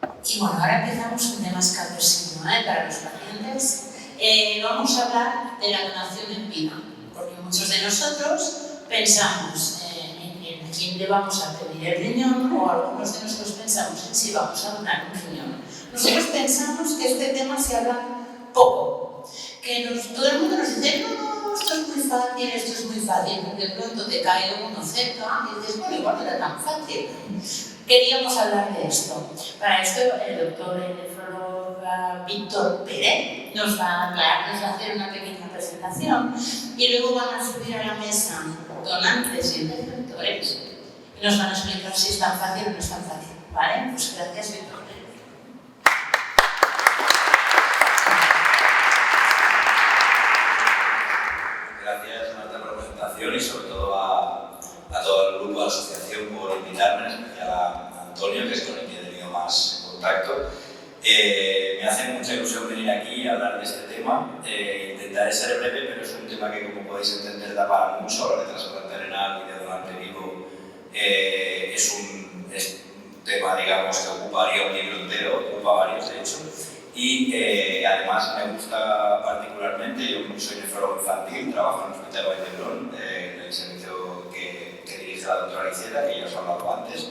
Y bueno, ahora empezamos con temas caberísimos para los pacientes. Vamos a hablar de la donación en vida, porque muchos de nosotros pensamos en quién le vamos a pedir el riñón, o algunos de nosotros pensamos en si vamos a donar un riñón. Nosotros pensamos que este tema se habla poco, que todo el mundo nos dice, no, esto es muy fácil, porque de pronto te cae uno cerca y dices, bueno, igual no era tan fácil. Queríamos hablar de esto. Para esto, el doctor nefrólogo Víctor Pérez nos va a hacer una pequeña presentación y luego van a subir a la mesa donantes y receptores y nos van a explicar si es tan fácil o no es tan fácil. ¿Vale? Pues gracias, Víctor. Gracias, Marta, por la presentación y sobre todo a todo el grupo de la asociación por invitarme, en especial a Antonio, que es con el que he tenido más contacto. Me hace mucha ilusión venir aquí a hablar de este tema. Intentaré ser breve, pero es un tema que, como podéis entender, da para mucho. Hablar de trasplante renal y de donante vivo es un tema, digamos, que ocuparía un libro entero, ocupa varios, de hecho. Y además me gusta particularmente, yo soy nefrólogo infantil, trabajo en el Hospital Vall d'Hebron, en el servicio que dirige la doctora Iceda, que ya os he hablado antes,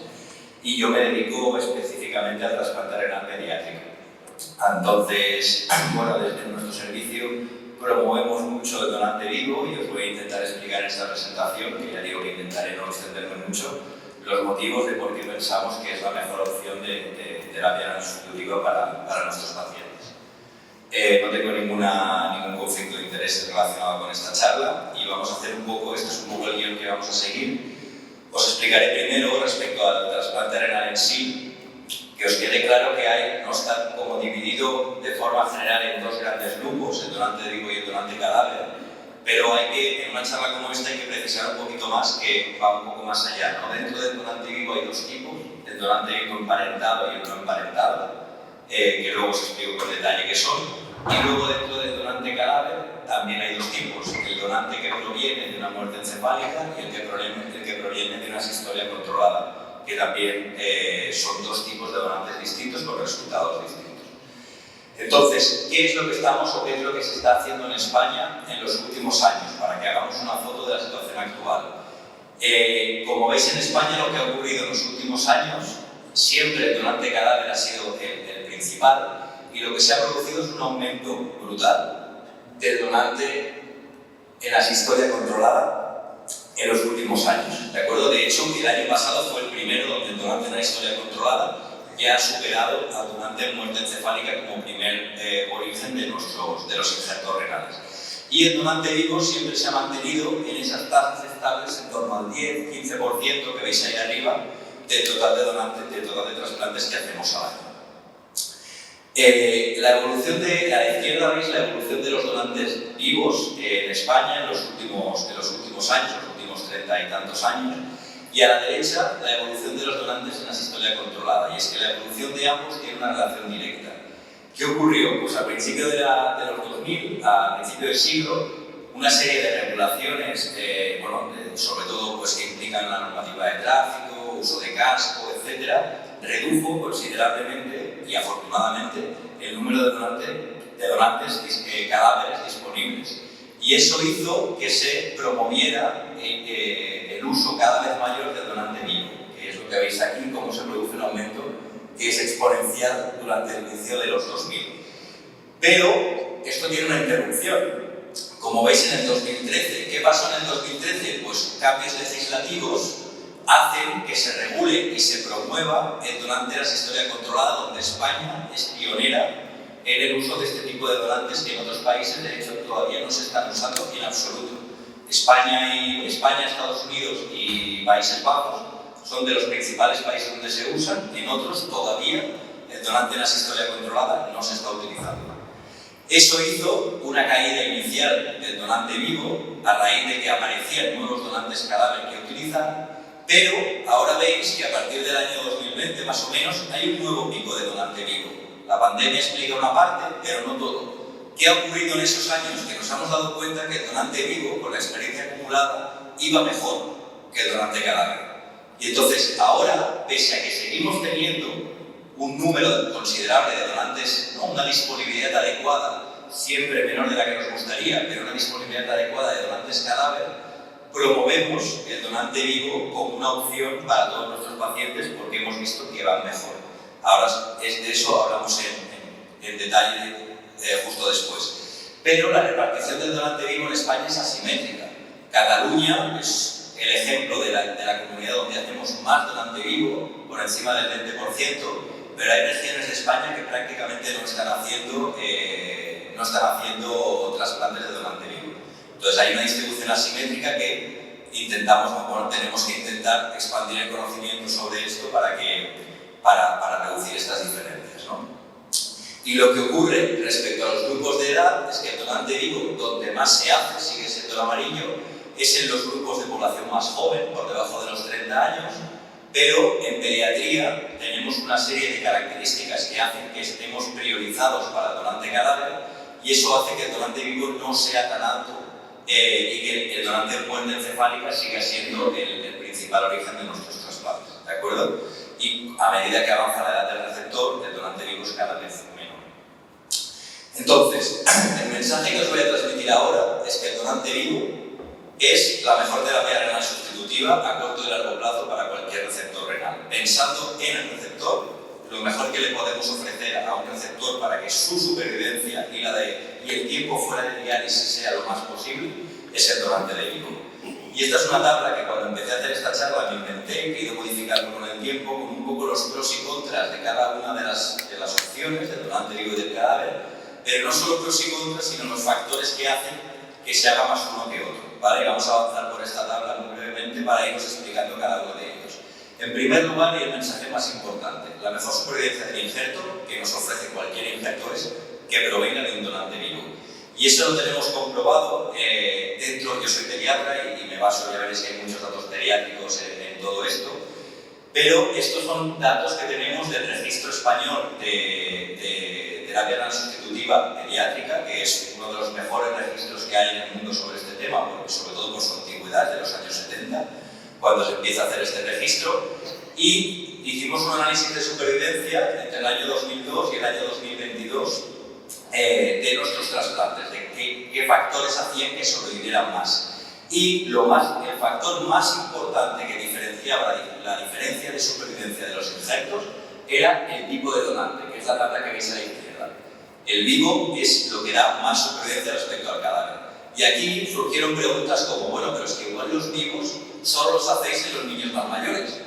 y yo me dedico específicamente al trasplante renal pediátrico. Entonces, bueno, desde nuestro servicio promovemos mucho el donante vivo y os voy a intentar explicar en esta presentación, que ya digo que intentaré no extenderme mucho, los motivos de por qué pensamos que es la mejor opción de terapia no sustitutiva para nuestros pacientes. No tengo ningún conflicto de interés relacionado con esta charla y vamos a hacer un poco, este es un poco el guión que vamos a seguir. Os explicaré primero respecto al trasplante renal en sí, que os quede claro que no está como dividido de forma general en dos grandes grupos, el donante vivo y el donante cadáver, pero en una charla como esta hay que precisar un poquito más, que va un poco más allá, ¿no? Dentro del donante vivo hay dos tipos, el donante vivo emparentado y el no emparentado, que luego os explico con detalle qué son, y luego dentro del donante cadáver también hay dos tipos, el donante que proviene de una muerte encefálica y el que proviene de una sistolia controlada, que también son dos tipos de donantes distintos con resultados distintos. Entonces, ¿qué es lo que estamos o qué es lo que se está haciendo en España en los últimos años? Para que hagamos una foto de la situación actual. Como veis, en España lo que ha ocurrido en los últimos años, siempre el donante cadáver ha sido el principal, y lo que se ha producido es un aumento brutal del donante en la sistolia controlada en los últimos años. ¿De acuerdo? De hecho, el año pasado fue el primero donde el donante en la historia controlada ya ha superado al donante en muerte encefálica como primer origen de los injertos renales. Y el donante vivo siempre se ha mantenido en esas tasas estables en torno al 10-15% que veis ahí arriba del total de donantes, del total de trasplantes que hacemos al año. La evolución a la izquierda veis la evolución de los donantes vivos en España en los últimos años, los últimos 30 y tantos años, y a la derecha la evolución de los donantes en la sistolia controlada, y es que la evolución de ambos tiene una relación directa. ¿Qué ocurrió? Pues al principio de los 2000, a principio del siglo, una serie de regulaciones, sobre todo pues, que implican la normativa de tráfico, uso de casco, etc., redujo considerablemente y afortunadamente el número de donantes cadáveres disponibles. Y eso hizo que se promoviera el uso cada vez mayor del donante vivo, que es lo que veis aquí, cómo se produce un aumento que es exponencial durante el inicio de los 2000. Pero esto tiene una interrupción. Como veis en el 2013, ¿qué pasó en el 2013? Pues cambios legislativos hacen que se regule y se promueva el donante de la sistolia controlada, donde España es pionera en el uso de este tipo de donantes que en otros países, de hecho, todavía no se están usando en absoluto. España, Estados Unidos y Países Bajos son de los principales países donde se usan, en otros todavía el donante en la sistolia controlada no se está utilizando. Eso hizo una caída inicial del donante vivo a raíz de que aparecían nuevos donantes cadáver que utilizan, pero ahora veis que a partir del año 2020 más o menos hay un nuevo pico de donante vivo. La pandemia explica una parte, pero no todo. ¿Qué ha ocurrido en esos años? Que nos hemos dado cuenta que el donante vivo, con la experiencia acumulada, iba mejor que el donante cadáver. Y entonces ahora, pese a que seguimos teniendo un número considerable de donantes, no una disponibilidad adecuada, siempre menor de la que nos gustaría, pero una disponibilidad adecuada de donantes cadáver, promovemos el donante vivo como una opción para todos nuestros pacientes porque hemos visto que van mejor. Ahora de eso hablamos en detalle justo después. Pero la repartición del donante vivo en España es asimétrica. Cataluña es el ejemplo de la comunidad donde hacemos más donante vivo, por encima del 20%, pero hay regiones de España que prácticamente no están haciendo trasplantes de donante vivo. Entonces hay una distribución asimétrica que tenemos que intentar expandir el conocimiento sobre esto para reducir estas diferencias, ¿no? Y lo que ocurre respecto a los grupos de edad es que el donante vivo, donde más se hace, sigue siendo el amarillo, es en los grupos de población más joven, por debajo de los 30 años, pero en pediatría tenemos una serie de características que hacen que estemos priorizados para el donante cadáver y eso hace que el donante vivo no sea tan alto y que el donante de muerte encefálica siga siendo el principal origen de nuestros trasplantes, ¿de acuerdo? Y a medida que avanza la edad del receptor, el donante vivo es cada vez menor. Entonces, el mensaje que os voy a transmitir ahora es que el donante vivo es la mejor terapia renal sustitutiva a corto y largo plazo para cualquier receptor renal. Pensando en el receptor, lo mejor que le podemos ofrecer a un receptor para que su supervivencia y el tiempo fuera de diálisis sea lo más posible es el donante de vivo. Y esta es una tabla que cuando empecé a hacer esta charla me inventé, que he ido modificando con el tiempo, con un poco los pros y contras de cada una de las opciones del donante vivo y del cadáver, pero no solo pros y contras, sino los factores que hacen que se haga más uno que otro, ¿vale? Vamos a avanzar por esta tabla muy brevemente para irnos explicando cada uno de ellos. En primer lugar, y el mensaje más importante, la mejor supervivencia del injerto que nos ofrece cualquier injerto es que provenga de un donante vivo. Y eso lo tenemos comprobado yo soy pediatra y me baso, ya veréis que hay muchos datos pediátricos en todo esto, pero estos son datos que tenemos del registro español de terapia renal sustitutiva pediátrica, que es uno de los mejores registros que hay en el mundo sobre este tema, sobre todo por su antigüedad, de los años 70, cuando se empieza a hacer este registro, y hicimos un análisis de supervivencia entre el año 2002 y el año 2022 de nuestros trasplantes, de qué factores hacían que sobrevivieran más. Y el factor más importante que diferenciaba la diferencia de supervivencia de los injertos era el tipo de donante, que es la tabla que veis a la izquierda. El vivo es lo que da más supervivencia respecto al cadáver. Y aquí surgieron preguntas como, bueno, pero es que igual los vivos solo los hacéis en los niños más mayores,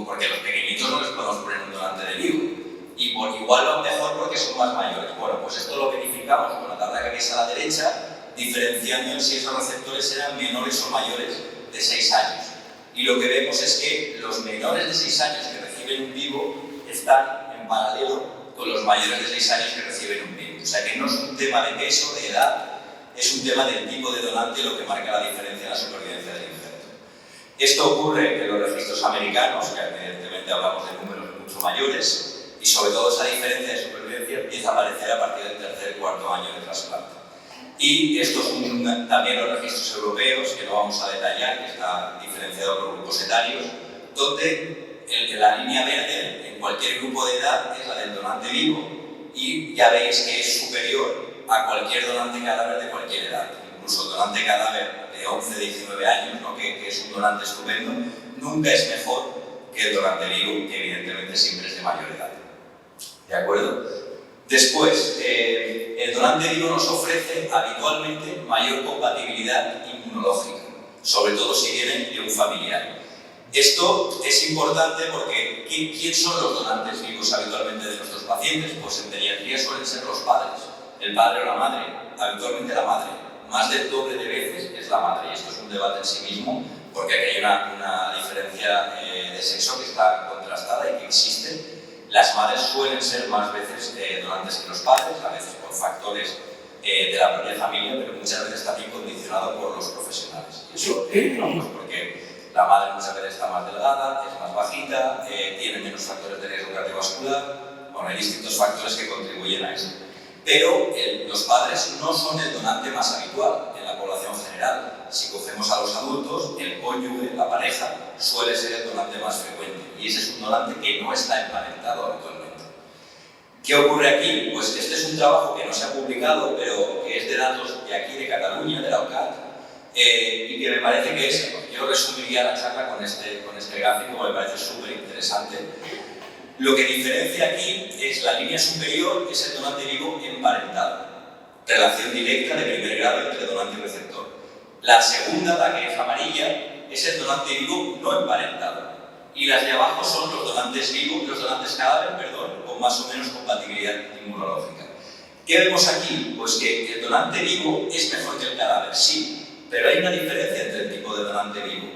porque los pequeñitos no les podemos poner un donante de vivo. Y igual van mejor porque son más mayores. Bueno, pues esto lo verificamos con la tabla que veis a la derecha, diferenciando si esos receptores eran menores o mayores de 6 años. Y lo que vemos es que los menores de 6 años que reciben un vivo están en paralelo con los mayores de 6 años que reciben un vivo. O sea que no es un tema de peso, de edad, es un tema del tipo de donante lo que marca la diferencia en la supervivencia del injerto. Esto ocurre en los registros americanos, que evidentemente hablamos de números mucho mayores, y sobre todo esa diferencia de supervivencia empieza a aparecer a partir del tercer o cuarto año de trasplante. Y estos son también los registros europeos, que no vamos a detallar, que está diferenciado por grupos etarios, donde la línea verde en cualquier grupo de edad es la del donante vivo y ya veis que es superior a cualquier donante cadáver de cualquier edad. Incluso el donante cadáver de 11-19 años, ¿no? que es un donante estupendo, nunca es mejor que el donante vivo, que evidentemente siempre es de mayor edad. ¿De acuerdo? Después, el donante vivo nos ofrece habitualmente mayor compatibilidad inmunológica, sobre todo si viene de un familiar. Esto es importante porque ¿quién son los donantes vivos habitualmente de nuestros pacientes? Pues en pediatría suelen ser los padres, el padre o la madre, habitualmente la madre. Más del doble de veces es la madre, y esto es un debate en sí mismo, porque aquí hay una diferencia de sexo que está contrastada y que existe. Las madres suelen ser más veces donantes que los padres, a veces por factores de la propia familia, pero muchas veces también condicionado por los profesionales. Y eso pues porque la madre muchas veces está más delgada, es más bajita, tiene menos factores de riesgo cardiovascular. Bueno, hay distintos factores que contribuyen a eso. Pero los padres no son el donante más habitual en la población general. Si cogemos a los adultos, el cónyuge, la pareja, suele ser el donante más frecuente. Y ese es un donante que no está emparentado habitualmente. ¿Qué ocurre aquí? Pues que este es un trabajo que no se ha publicado, pero que es de datos de aquí, de Cataluña, de la OCAT, y que me parece que es, yo resumiría la charla con este gráfico, me parece súper interesante. Lo que diferencia aquí es la línea superior, que es el donante vivo emparentado, relación directa de primer grado entre donante y receptor. La segunda, la que es amarilla, es el donante vivo no emparentado. Y las de abajo son los donantes vivos, los donantes cadáver, perdón, con más o menos compatibilidad inmunológica. ¿Qué vemos aquí? Pues que el donante vivo es mejor que el cadáver, sí, pero hay una diferencia entre el tipo de donante vivo.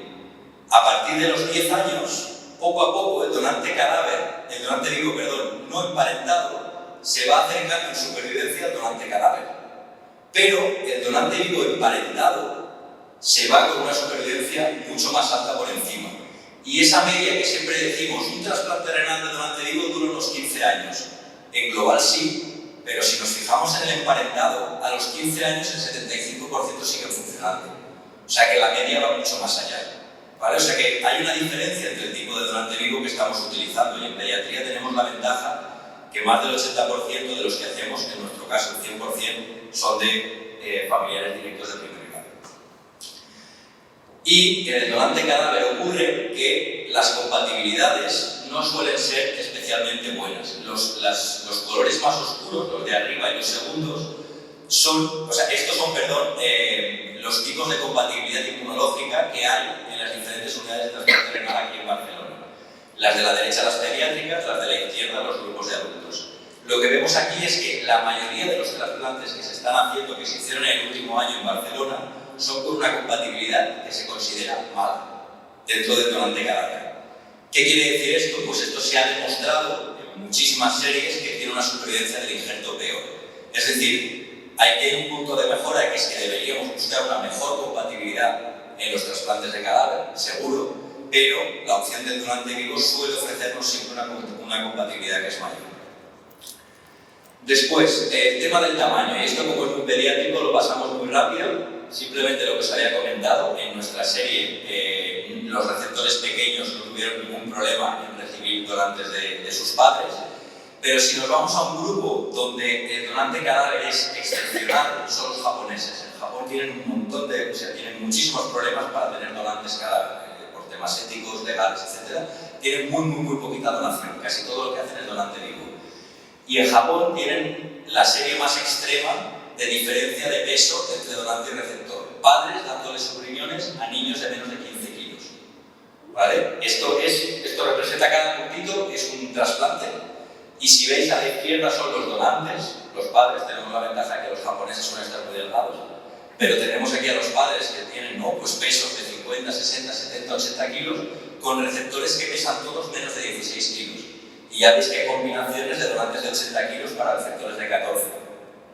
A partir de los 10 años, poco a poco, el donante vivo, no emparentado, se va acercando en supervivencia al donante cadáver. Pero el donante vivo emparentado se va con una supervivencia mucho más alta por encima. Y esa media que siempre decimos, un trasplante renal de donante vivo dura unos 15 años. En global sí, pero si nos fijamos en el emparentado, a los 15 años el 75% siguen funcionando. O sea que la media va mucho más allá. ¿Vale? O sea que hay una diferencia entre el tipo de donante vivo que estamos utilizando, y en pediatría tenemos la ventaja que más del 80% de los que hacemos, en nuestro caso el 100%, son de familiares directos de primer grado. Y en el donante cadáver ocurre que las compatibilidades no suelen ser especialmente buenas. Los colores más oscuros, los de arriba y los segundos, estos son los tipos de compatibilidad inmunológica que hay en las diferentes unidades de trasplante renal aquí en Barcelona. Las de la derecha las pediátricas, las de la izquierda los grupos de adultos. Lo que vemos aquí es que la mayoría de los trasplantes que se están haciendo, que se hicieron en el último año en Barcelona, son con una compatibilidad que se considera mala dentro del donante cadáver. ¿Qué quiere decir esto? Pues esto se ha demostrado en muchísimas series que tiene una supervivencia del injerto peor. Es decir, hay un punto de mejora, que es que deberíamos buscar una mejor compatibilidad en los trasplantes de cadáver, seguro, pero la opción del donante vivo suele ofrecernos siempre una compatibilidad que es mayor. Después, el tema del tamaño, y esto como es muy pediátrico lo pasamos muy rápido. Simplemente lo que os había comentado, en nuestra serie los receptores pequeños no tuvieron ningún problema en recibir donantes de sus padres, pero si nos vamos a un grupo donde el donante cadáver es excepcional, son los japoneses. En Japón tienen tienen muchísimos problemas para tener donantes cadáver, por temas éticos, legales, etc. Tienen muy poquita donación, casi todo lo que hacen es donante vivo. Y en Japón tienen la serie más extrema de diferencia de peso entre donante y receptor. Padres dándole sus riñones a niños de menos de 15 kilos. ¿Vale? Esto representa cada puntito, es un trasplante. Y si veis a la izquierda son los donantes, los padres. Tenemos la ventaja de que los japoneses suelen estar muy delgados. Pero tenemos aquí a los padres que tienen pesos de 50, 60, 70, 80 kilos con receptores que pesan todos menos de 16 kilos. Y ya veis que hay combinaciones de donantes de 80 kilos para receptores de 14.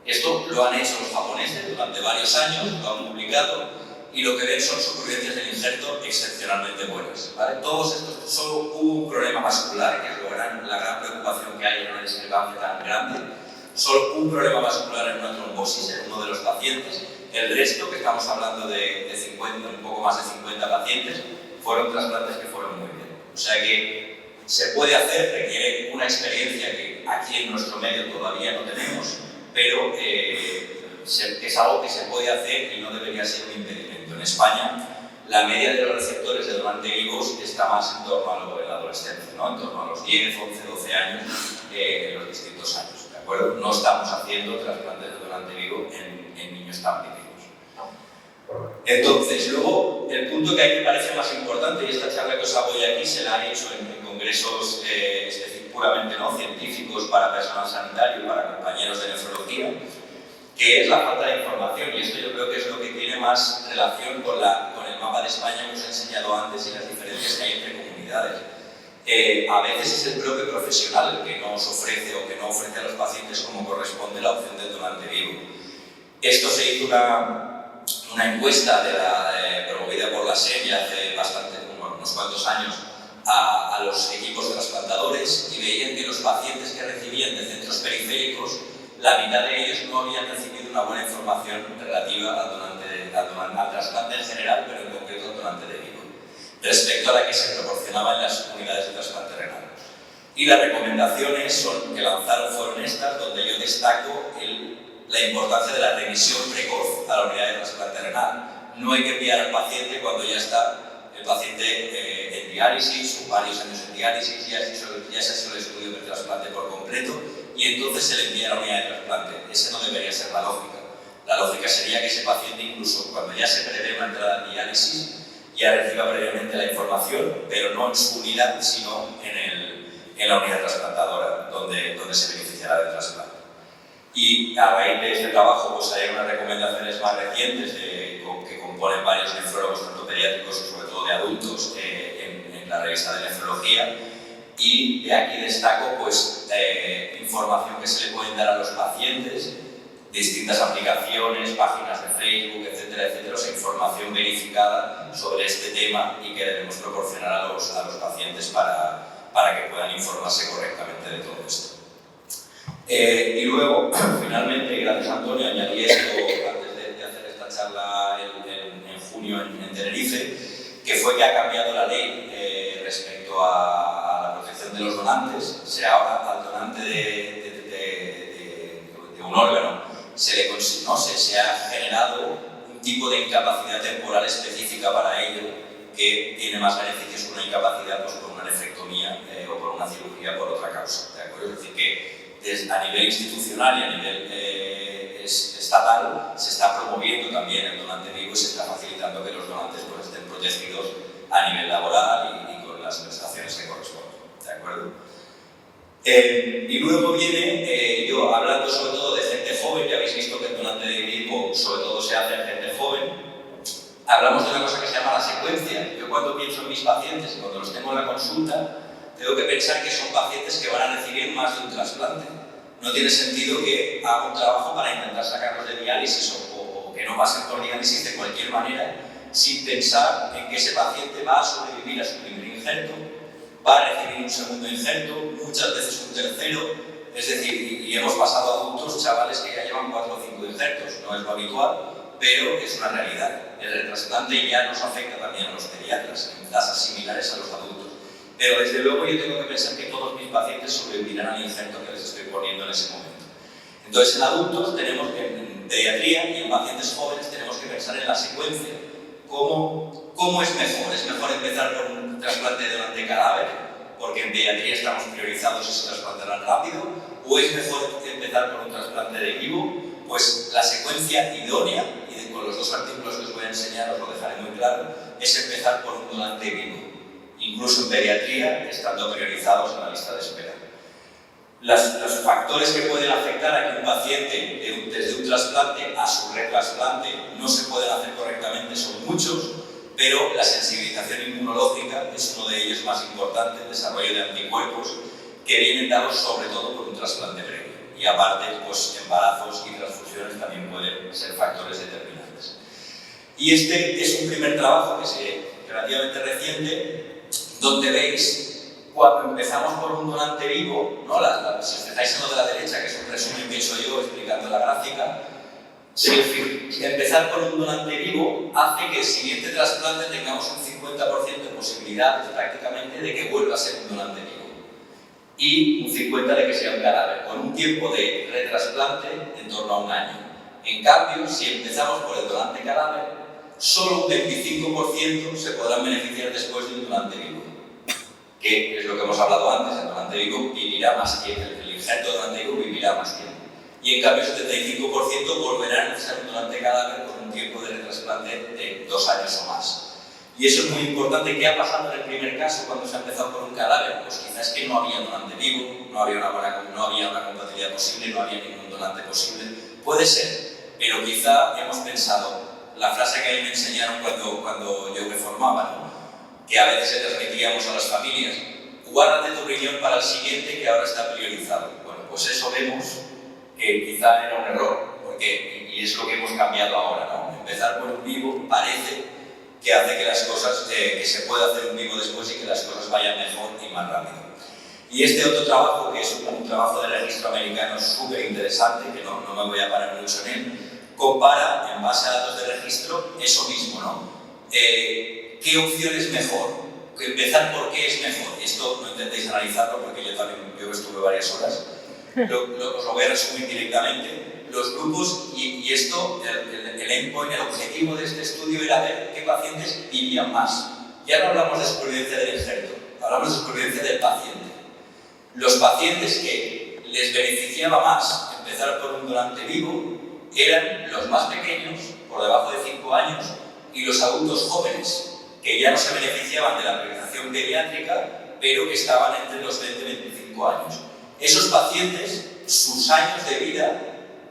Esto lo han hecho los japoneses durante varios años, lo han publicado, y lo que ven son supervivencias del injerto excepcionalmente buenas. ¿Vale? Todos estos, solo hubo un problema vascular, que es la gran preocupación que hay en una discrepancia tan grande. Solo un problema vascular en una trombosis en uno de los pacientes. El resto, que estamos hablando de 50, un poco más de 50 pacientes, fueron trasplantes que fueron muy bien. O sea que se puede hacer, requiere una experiencia que aquí en nuestro medio todavía no tenemos, pero es algo que se puede hacer y no debería ser un impedimento. En España, la media de los receptores de donante vivos está más en torno a la adolescencia, ¿no? En torno a los 10, 11, 12 años en los distintos años. ¿De acuerdo? No estamos haciendo trasplantes de donante vivo en niños tan pequeños. Entonces, luego, el punto que a mí me parece más importante, y esta charla que os hago hoy aquí se la he hecho en congresos puramente no científicos para personal sanitario y para compañeros de nefrología, que es la falta de información, y esto yo creo que es lo que tiene más relación con el mapa de España que os he enseñado antes y las diferencias que hay entre comunidades. A veces es el propio profesional el que no os ofrece o que no ofrece a los pacientes como corresponde la opción del donante vivo. Esto se hizo una encuesta promovida por la SEM hace unos cuantos años a los equipos trasplantadores, y veían que los pacientes que recibían de centros periféricos, la mitad de ellos no habían recibido una buena información relativa al trasplante en general, pero en concreto al donante de vivo, respecto a la que se proporcionaba en las unidades de trasplante renal. Y las recomendaciones que lanzaron fueron estas, donde yo destaco la importancia de la remisión precoz a la unidad de trasplante renal. No hay que enviar al paciente cuando ya está el paciente en diálisis o varios años en diálisis, ya se ha hecho el estudio del trasplante por completo y entonces se le envía a la unidad de trasplante. Esa no debería ser la lógica. La lógica sería que ese paciente, incluso cuando ya se prevé una entrada en diálisis, ya reciba previamente la información, pero no en su unidad, sino en la unidad trasplantadora, donde se beneficiará del trasplante. Y a raíz de este trabajo pues hay unas recomendaciones más recientes que componen varios nefrólogos, tanto pediátricos y sobre todo de adultos, en la revista de nefrología. Y de aquí destaco pues, información que se le pueden dar a los pacientes, distintas aplicaciones, páginas de Facebook, etcétera, etcétera, o sea, información verificada sobre este tema y que debemos proporcionar a los pacientes para que puedan informarse correctamente de todo esto. Y luego, finalmente, gracias a Antonio, añadí esto antes de hacer esta charla en junio en Tenerife, que fue que ha cambiado la ley respecto a la protección de los donantes. O sea, ahora al donante de un órgano se ha generado un tipo de incapacidad temporal específica para ello que tiene más beneficios que una incapacidad pues, por una nefrectomía o por una cirugía por otra causa. ¿De acuerdo? Es decir, que a nivel institucional y a nivel estatal se está promoviendo también el donante vivo y se está facilitando que los donantes pues, estén protegidos a nivel laboral y con las prestaciones que corresponden. ¿De acuerdo? Y luego viene, yo hablando sobre todo de gente joven, ya habéis visto que el donante de vivo sobre todo se hace en gente joven, hablamos de una cosa que se llama la secuencia. Yo cuando pienso en mis pacientes y cuando los tengo en la consulta, tengo que pensar que son pacientes que van a recibir más de un trasplante. No tiene sentido que haga un trabajo para intentar sacarlos de diálisis o que no pasen por diálisis de cualquier manera, sin pensar en que ese paciente va a sobrevivir a su primer injerto, va a recibir un segundo injerto, muchas veces un tercero, es decir, y hemos pasado a adultos, chavales que ya llevan 4 o 5 injertos, no es lo habitual, pero es una realidad. El trasplante ya nos afecta también a los pediatras, en tasas similares a los adultos. Pero desde luego yo tengo que pensar que todos mis pacientes sobrevivirán al injerto que les estoy poniendo en ese momento. Entonces en adultos tenemos que, en pediatría y en pacientes jóvenes tenemos que pensar en la secuencia. ¿Cómo es mejor? ¿Es mejor empezar por un trasplante de donante cadáver? Porque en pediatría estamos priorizados y se trasplantarán rápido. ¿O es mejor empezar por un trasplante de vivo? Pues la secuencia idónea, y con los 2 artículos que os voy a enseñar os lo dejaré muy claro, es empezar por un donante vivo. Incluso en pediatría, estando priorizados en la lista de espera. Los factores que pueden afectar a que un paciente desde un trasplante a su retrasplante no se pueden hacer correctamente son muchos, pero la sensibilización inmunológica es uno de ellos más importante, el desarrollo de anticuerpos que vienen dados sobre todo por un trasplante previo. Y aparte, pues embarazos y transfusiones también pueden ser factores determinantes. Y este es un primer trabajo que es relativamente reciente, donde veis, cuando empezamos por un donante vivo, ¿no? Si os fijáis en lo de la derecha, que es un resumen que he hecho yo explicando la gráfica, empezar por un donante vivo hace que el siguiente trasplante tengamos un 50% de posibilidades prácticamente de que vuelva a ser un donante vivo y un 50% de que sea un cadáver, con un tiempo de retrasplante en torno a 1 año. En cambio, si empezamos por el donante cadáver, solo un 25% se podrán beneficiar después de un donante vivo, que es lo que hemos hablado antes, el donante vivo vivirá más tiempo, el injerto de donante vivo vivirá más tiempo. Y en cambio el 75% volverá a necesitar un donante cadáver con un tiempo de retrasplante de 2 años o más. Y eso es muy importante. ¿Qué ha pasado en el primer caso cuando se ha empezado por un cadáver? Pues quizás que no había donante vivo, no había una compatibilidad posible, no había ningún donante posible. Puede ser, pero quizá hemos pensado, la frase que a mí me enseñaron cuando yo me formaba, ¿no? Que a veces le transmitíamos a las familias, guárdate tu riñón para el siguiente que ahora está priorizado. Bueno, pues eso vemos que quizá era un error, y es lo que hemos cambiado ahora, ¿no? Empezar por un vivo parece que hace que las cosas, que se pueda hacer un vivo después y que las cosas vayan mejor y más rápido. Y este otro trabajo, que es un trabajo de registro americano súper interesante, que no me voy a parar mucho en él, compara, en base a datos de registro, eso mismo, ¿no? ¿Qué opción es mejor? empezar por qué es mejor. Esto no intentéis analizarlo porque yo estuve varias horas. Os lo voy a resumir directamente. Los grupos, y esto, el endpoint, el objetivo de este estudio era ver qué pacientes vivían más. Ya no hablamos de supervivencia del injerto, hablamos de supervivencia del paciente. Los pacientes que les beneficiaba más empezar por un donante vivo eran los más pequeños, por debajo de 5 años, y los adultos jóvenes, que ya no se beneficiaban de la priorización pediátrica, pero que estaban entre los 20 y 25 años. Esos pacientes, sus años de vida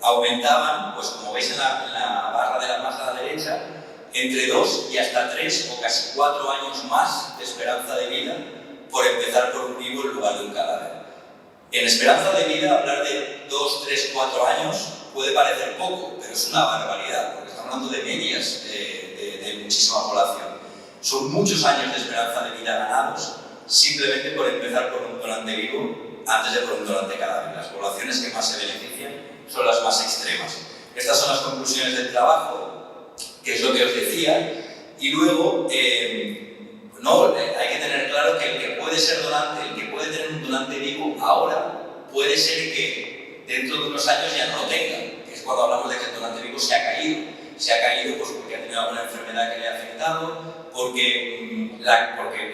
aumentaban, pues como veis en la barra de la más a la derecha, entre 2 y hasta 3 o casi 4 años más de esperanza de vida por empezar por un vivo en lugar de un cadáver. En esperanza de vida, hablar de 2, 3, 4 años puede parecer poco, pero es una barbaridad, porque estamos hablando de medias de muchísima población. Son muchos años de esperanza de vida ganados simplemente por empezar por un donante vivo antes de por un donante cadáver. Las poblaciones que más se benefician son las más extremas. Estas son las conclusiones del trabajo, que es lo que os decía, y luego hay que tener claro que el que puede ser donante, el que puede tener un donante vivo ahora, puede ser que dentro de unos años ya no lo tenga, que es cuando hablamos de que el donante vivo se ha caído. Se ha caído pues, porque ha tenido alguna enfermedad que le ha afectado, porque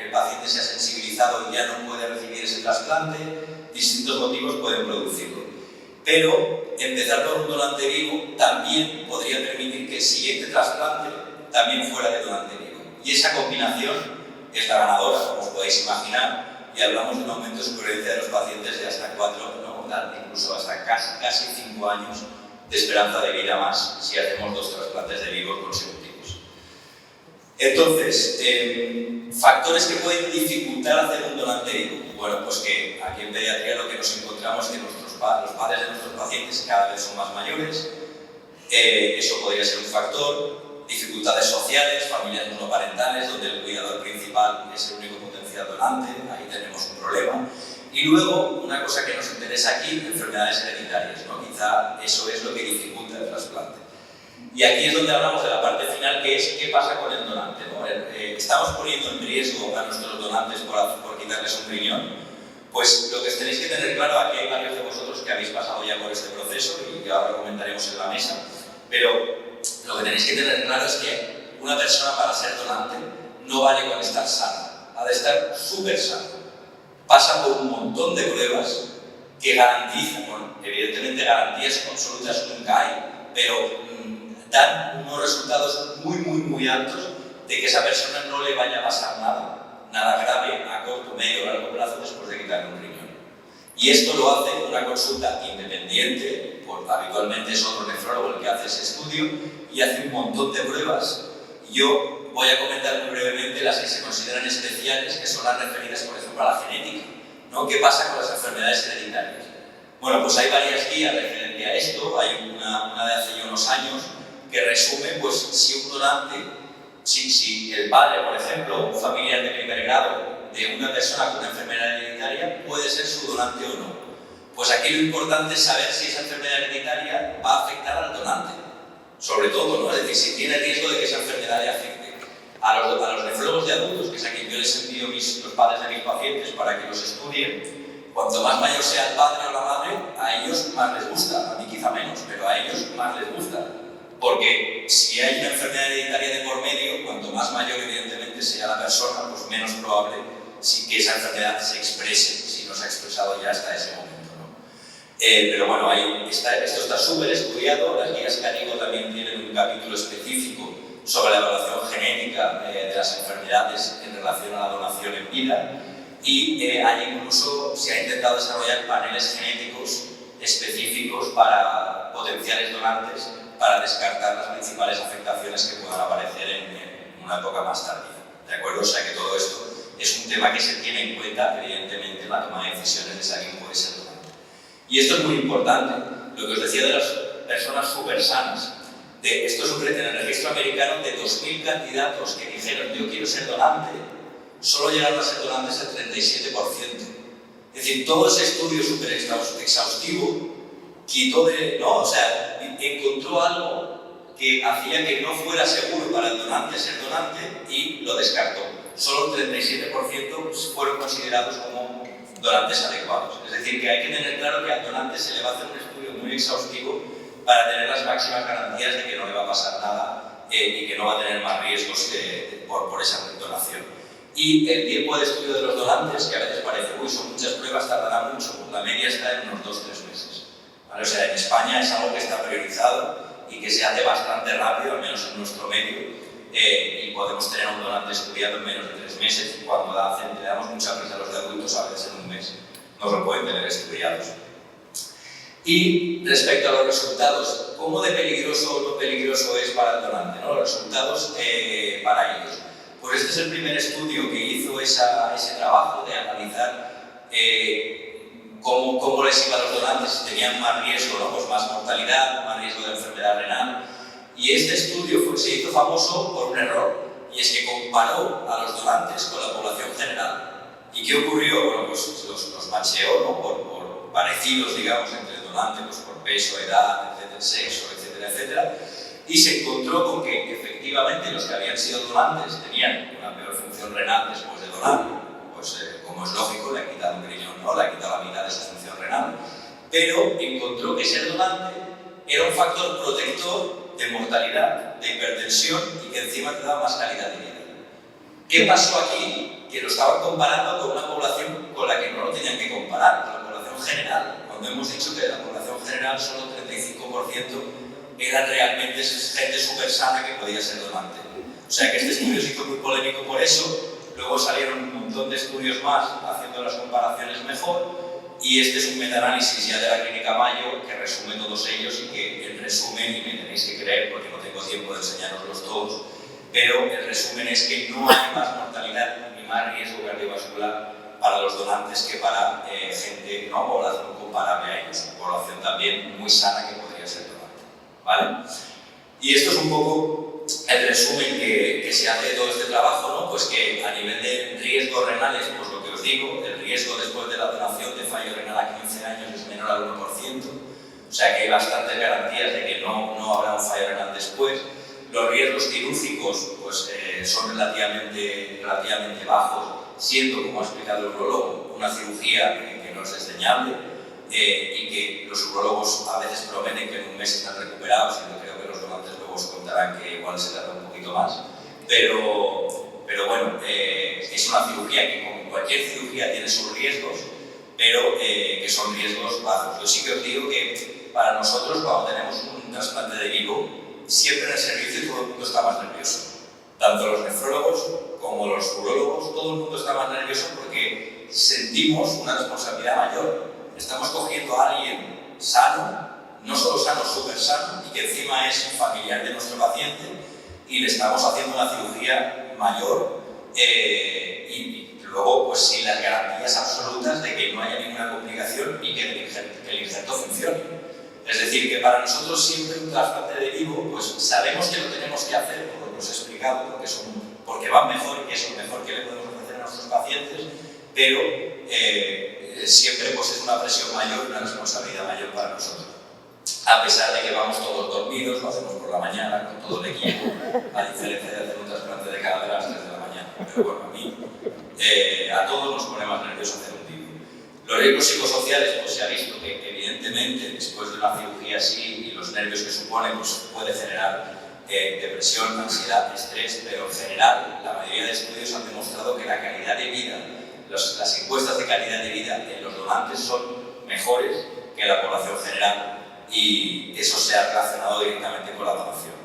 el paciente se ha sensibilizado y ya no puede recibir ese trasplante, distintos motivos pueden producirlo. Pero empezar por un donante vivo también podría permitir que el siguiente trasplante también fuera de donante vivo. Y esa combinación es la ganadora, como os podéis imaginar, y hablamos de un aumento de supervivencia de los pacientes de hasta 4, incluso hasta casi 5 años de esperanza de vida más si hacemos 2 trasplantes de vivos consecutivos. Entonces, factores que pueden dificultar hacer un donante vivo. Bueno, pues que aquí en pediatría lo que nos encontramos es que los padres de nuestros pacientes cada vez son más mayores. Eso podría ser un factor. Dificultades sociales, familias monoparentales, donde el cuidador principal es el único potencial donante, ahí tenemos un problema. Y luego, una cosa que nos interesa aquí, enfermedades hereditarias, ¿no? Quizá eso es lo que dificulta el trasplante. Y aquí es donde hablamos de la parte final, que es qué pasa con el donante, ¿no? ¿Estamos poniendo en riesgo a nuestros donantes por quitarles un riñón? Pues lo que tenéis que tener claro, aquí hay varios de vosotros que habéis pasado ya por este proceso y que ahora comentaremos en la mesa, pero lo que tenéis que tener claro es que una persona para ser donante no vale con estar sana, ha de estar súper sana. Pasa por un montón de pruebas que garantizan, bueno, evidentemente garantías absolutas nunca hay, pero dan unos resultados muy altos de que esa persona no le vaya a pasar nada grave a corto, medio o largo plazo después de quitarle un riñón. Y esto lo hace una consulta independiente, habitualmente es otro nefrólogo el que hace ese estudio y hace un montón de pruebas. Yo voy a comentar muy brevemente las que se consideran especiales, que son las referidas, por ejemplo, a la genética, ¿no? ¿Qué pasa con las enfermedades hereditarias? Bueno, pues hay varias guías referente a esto. Hay una de hace ya unos años que resume, pues, si un donante, si el padre, por ejemplo, un familiar de primer grado de una persona con una enfermedad hereditaria puede ser su donante o no. Pues aquí lo importante es saber si esa enfermedad hereditaria va a afectar al donante, sobre todo, ¿no? Es decir, si tiene riesgo de que esa enfermedad le afecte. A los nefrólogos de adultos, que es a quien yo les envío los padres de mis pacientes para que los estudien, cuanto más mayor sea el padre o la madre, a ellos más les gusta, a mí quizá menos, pero a ellos más les gusta. Porque si hay una enfermedad hereditaria de por medio, cuanto más mayor evidentemente sea la persona, pues menos probable que esa enfermedad se exprese, si no se ha expresado ya hasta ese momento, ¿no? Pero bueno, esto está súper estudiado. Las guías Canigo también tienen un capítulo específico sobre la evaluación genética de las enfermedades en relación a la donación en vida, y se ha intentado desarrollar paneles genéticos específicos para potenciales donantes para descartar las principales afectaciones que puedan aparecer en una época más tardía. ¿De acuerdo? O sea que todo esto es un tema que se tiene en cuenta, evidentemente, en la toma de decisiones de si alguien puede ser donante. Y esto es muy importante, lo que os decía de las personas súper sanas. Esto es en el registro americano de 2.000 candidatos que dijeron yo quiero ser donante, solo llegaron a ser donantes el 37%. Es decir, todo ese estudio súper exhaustivo encontró algo que hacía que no fuera seguro para el donante ser donante y lo descartó. solo el 37% fueron considerados como donantes adecuados. Es decir, que hay que tener claro que al donante se le va a hacer un estudio muy exhaustivo para tener las máximas garantías de que no le va a pasar nada y que no va a tener más riesgos por esa donación. Y el tiempo de estudio de los donantes, que a veces parece, uy, son muchas pruebas, tardará mucho, la media está en unos 2-3 meses. ¿Vale? O sea, en España es algo que está priorizado y que se hace bastante rápido, al menos en nuestro medio, y podemos tener un donante estudiado en menos de 3 meses, cuando le damos mucha prisa a los de adultos, a veces en un mes no lo pueden tener estudiados. Y respecto a los resultados, ¿cómo de peligroso o no peligroso es para el donante, ¿no? Los resultados para ellos. Pues este es el primer estudio que hizo ese trabajo de analizar cómo les iba a los donantes, si tenían más riesgo, ¿no? Pues más mortalidad, más riesgo de enfermedad renal. Y este estudio se hizo famoso por un error, y es que comparó a los donantes con la población general. ¿Y qué ocurrió? Bueno, pues los macheó, ¿no? por parecidos, digamos, entre el donante, pues por peso, edad, etcétera, sexo, etcétera, etcétera. Y se encontró con que efectivamente los que habían sido donantes tenían una peor función renal después de donar, pues como es lógico, le ha quitado un riñón, ¿no? Le ha quitado la mitad de su función renal, pero encontró que ser donante era un factor protector de mortalidad, de hipertensión y que encima te daba más calidad de vida. ¿Qué pasó aquí? Que lo estaban comparando con una población con la que no lo tenían que comparar, con la población general, cuando hemos dicho que de la población general solo el 35% era realmente gente súper sana que podía ser donante. O sea que este estudio se hizo muy polémico por eso, luego salieron un montón de estudios más haciendo las comparaciones mejor, y este es un metaanálisis ya de la Clínica Mayo que resume todos ellos y que el resumen, y me tenéis que creer porque no tengo tiempo de enseñároslos todos, pero el resumen es que no hay más mortalidad ni más riesgo cardiovascular para los donantes que para gente, ¿no? Población comparable a ellos, población también muy sana que podría ser donante. ¿Vale? Y esto es un poco el resumen que se hace de todo este trabajo, ¿no? Pues que a nivel de riesgos renales, pues lo que os digo, el riesgo después de la donación de fallo renal a 15 años es menor al 1%, o sea que hay bastantes garantías de que no habrá un fallo renal después. Los riesgos quirúrgicos pues, son relativamente bajos, siendo, como ha explicado el urologo, una cirugía que no es desdeñable y que los urologos a veces prometen que en un mes están recuperados, y yo creo que los donantes luego os contarán que igual se tarda un poquito más, pero bueno, es una cirugía que como cualquier cirugía tiene sus riesgos, pero que son riesgos bajos. Yo sí que os digo que para nosotros cuando tenemos un trasplante de vivo, siempre en el servicio todo el mundo está más nervioso. Tanto los nefrólogos como los urólogos, todo el mundo está más nervioso porque sentimos una responsabilidad mayor. Estamos cogiendo a alguien sano, no solo sano, súper sano, y que encima es un familiar de nuestro paciente, y le estamos haciendo una cirugía mayor y luego pues sin las garantías absolutas de que no haya ninguna complicación y que el injerto funcione. Es decir, que para nosotros siempre un trasplante de vivo, pues sabemos que lo tenemos que hacer, por lo que os he explicado, porque van mejor y es lo mejor que le podemos ofrecer a nuestros pacientes, pero siempre pues, es una presión mayor y una responsabilidad mayor para nosotros. A pesar de que vamos todos dormidos, lo hacemos por la mañana con todo el equipo, a diferencia de hacer un trasplante de cadera a las 3 de la mañana. Pero bueno, a mí, a todos nos pone más nervioso hacer un vivo. Los riesgos psicosociales, pues se ha visto que evidentemente después de una cirugía así y los nervios que supone, pues puede generar depresión, ansiedad, estrés, pero en general la mayoría de estudios han demostrado que la calidad de vida, las encuestas de calidad de vida en los donantes son mejores que en la población general, y eso se ha relacionado directamente con la donación.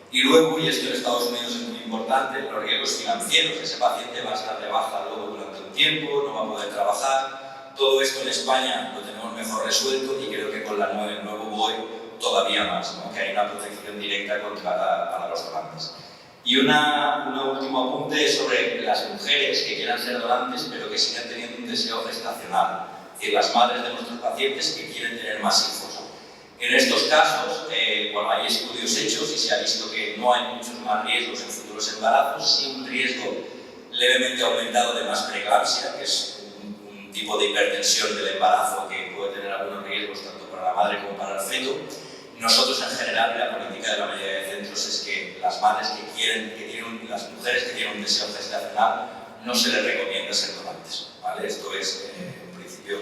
Y luego, y esto en Estados Unidos es muy importante, los riesgos financieros. Ese paciente va a estar de baja luego durante un tiempo, no va a poder trabajar. Todo esto en España lo tenemos mejor resuelto, y creo que con el nuevo BOE todavía más, ¿no? Que hay una protección directa para los donantes. Y un último apunte sobre las mujeres que quieran ser donantes pero que sigan teniendo un deseo gestacional, es decir, las madres de nuestros pacientes que quieren tener más hijos. En estos casos, bueno, hay estudios hechos y se ha visto que no hay muchos más riesgos en futuros embarazos, sí un riesgo levemente aumentado de más preeclampsia, que es un tipo de hipertensión del embarazo que puede tener algunos riesgos tanto para la madre como para el feto. Nosotros en general, la política de la mayoría de centros es que las madres las mujeres que tienen un deseo gestacional no se les recomienda ser donantes, ¿vale? Esto es un principio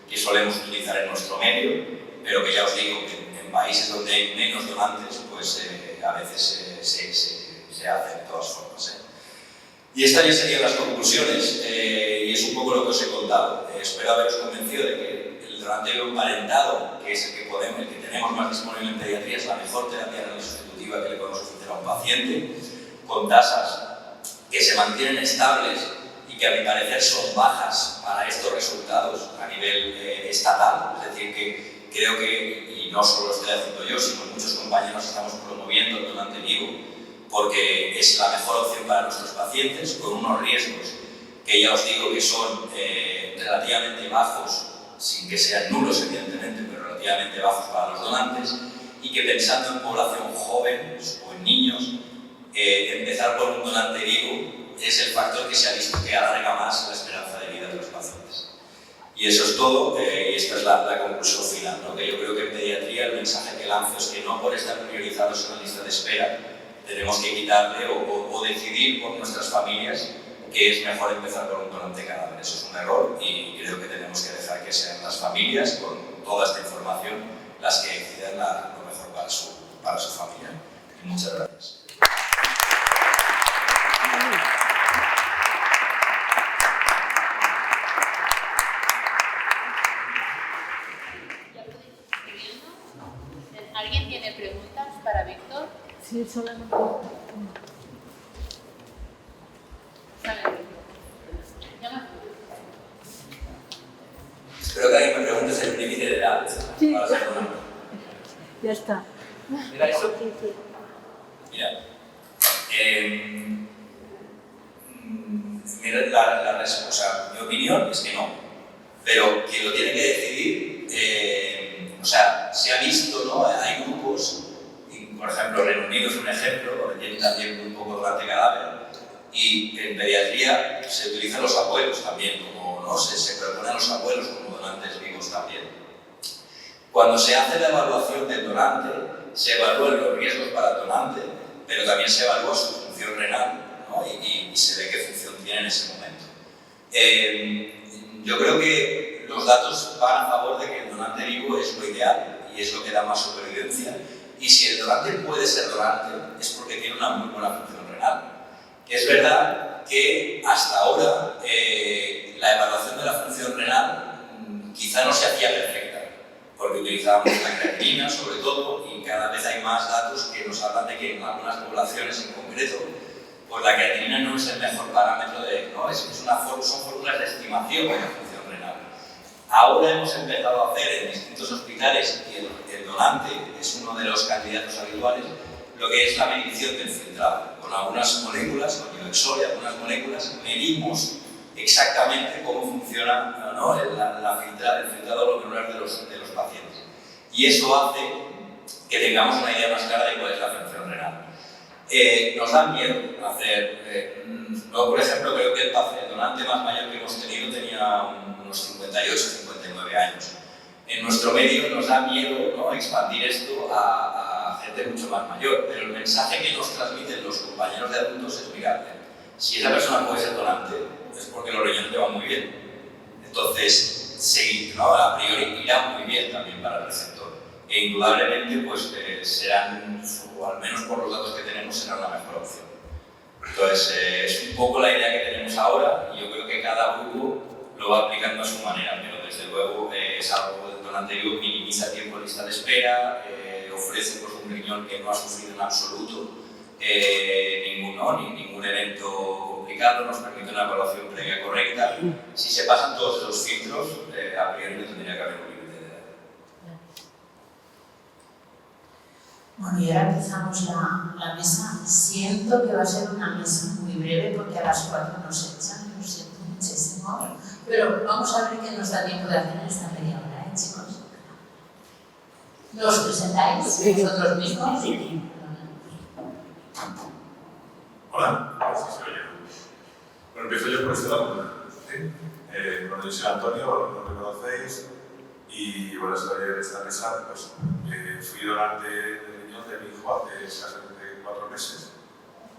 que solemos utilizar en nuestro medio, pero que ya os digo que en países donde hay menos donantes, pues a veces se hace de todas formas. Y estas ya serían las conclusiones, y es un poco lo que os he contado. Espero haberos convencido de que el donante vivo emparentado, que es el que tenemos más disponible en pediatría, es la mejor terapia renal sustitutiva que le podemos ofrecer a un paciente, con tasas que se mantienen estables y que a mi parecer son bajas para estos resultados a nivel estatal. Es decir, que creo que, y no solo lo estoy haciendo yo, sino muchos compañeros estamos promoviendo el donante vivo porque es la mejor opción para nuestros pacientes, con unos riesgos que ya os digo que son relativamente bajos, sin que sean nulos evidentemente, pero relativamente bajos para los donantes, y que pensando en población joven o en niños, empezar por un donante vivo es el factor que se ha visto que alarga más la esperanza de vida de los pacientes. Y eso es todo, y esta es la conclusión final, ¿no? Que yo creo que en pediatría el mensaje que lanzo es que no por estar priorizados en la lista de espera tenemos que quitarle o decidir por nuestras familias que es mejor empezar por un donante cadáver. Eso es un error y creo que tenemos que dejar que sean las familias, con toda esta información, las que decidan lo mejor para su familia. Y muchas gracias. ¿Alguien tiene preguntas para Víctor? Sí, solamente. Espero que alguien me pregunte si el límite de edad Sí. para ser donante. Ya está. Mira eso. Sí, sí. Mira, mira o sea, mi opinión es que no, pero quien lo tiene que decidir, o sea, se ha visto, ¿no? Hay grupos, y, por ejemplo, Reino Unido es un ejemplo, donde tienen también un poco donante cadáver, y en pediatría se utilizan los abuelos también, como, ¿no? Se proponen los abuelos como donantes vivos también. Cuando se hace la evaluación del donante, se evalúan los riesgos para el donante, pero también se evalúa su función renal, ¿no? y se ve qué función tiene en ese momento. Yo creo que los datos van a favor de que el donante vivo es lo ideal y es lo que da más supervivencia, y si el donante puede ser donante es porque tiene una muy buena función renal. Es verdad que hasta ahora la evaluación de la función renal quizá no se hacía perfecta, porque utilizábamos la creatinina sobre todo, y cada vez hay más datos que nos hablan de que en algunas poblaciones en concreto, pues la creatinina no es el mejor parámetro ¿no? Son fórmulas de estimación de la función renal. Ahora hemos empezado a hacer en distintos hospitales, y el donante es uno de los candidatos habituales, lo que es la medición del filtrado. Con algunas moléculas, con Ioexol y algunas moléculas, medimos exactamente cómo funciona, ¿no? el filtrado glomerular de los pacientes. Y eso hace que tengamos una idea más clara de cuál es la función renal. Nos da miedo hacer... por ejemplo, creo que el donante más mayor que hemos tenido tenía unos 58 o 59 años. En nuestro medio nos da miedo, ¿no? Expandir esto a gente mucho más mayor, pero el mensaje que nos transmiten los compañeros de adultos es: mirad, si esa persona puede ser donante, es porque los riñones le van muy bien. Entonces, sí, ¿no? A priori irá muy bien también para el receptor. E indudablemente, pues serán, o al menos por los datos que tenemos, serán la mejor opción. Entonces, es un poco la idea que tenemos ahora, y yo creo que cada grupo lo va aplicando a su manera, pero desde luego es algo del donante vivo, minimiza el tiempo de lista de espera, ofrece pues, un riñón que no ha sufrido en absoluto ningún evento complicado, nos permite una evaluación previa correcta. Si se pasan todos esos filtros, a priori no tendría que haber un límite de edad. Bueno, y ahora empezamos la mesa. Siento que va a ser una mesa muy breve porque a las 4 nos echan, lo siento muchísimo. Pero vamos a ver qué nos da tiempo de hacer en esta media hora, chicos. ¿Nos presentáis vosotros mismos? Hola, sí soy yo. Bueno, empiezo yo por este lado. ¿Sí? Bueno, yo soy Antonio, no me conocéis, y bueno, estoy en esta mesa. Pues, fui donante de riñón de mi hijo hace escasamente 4 meses.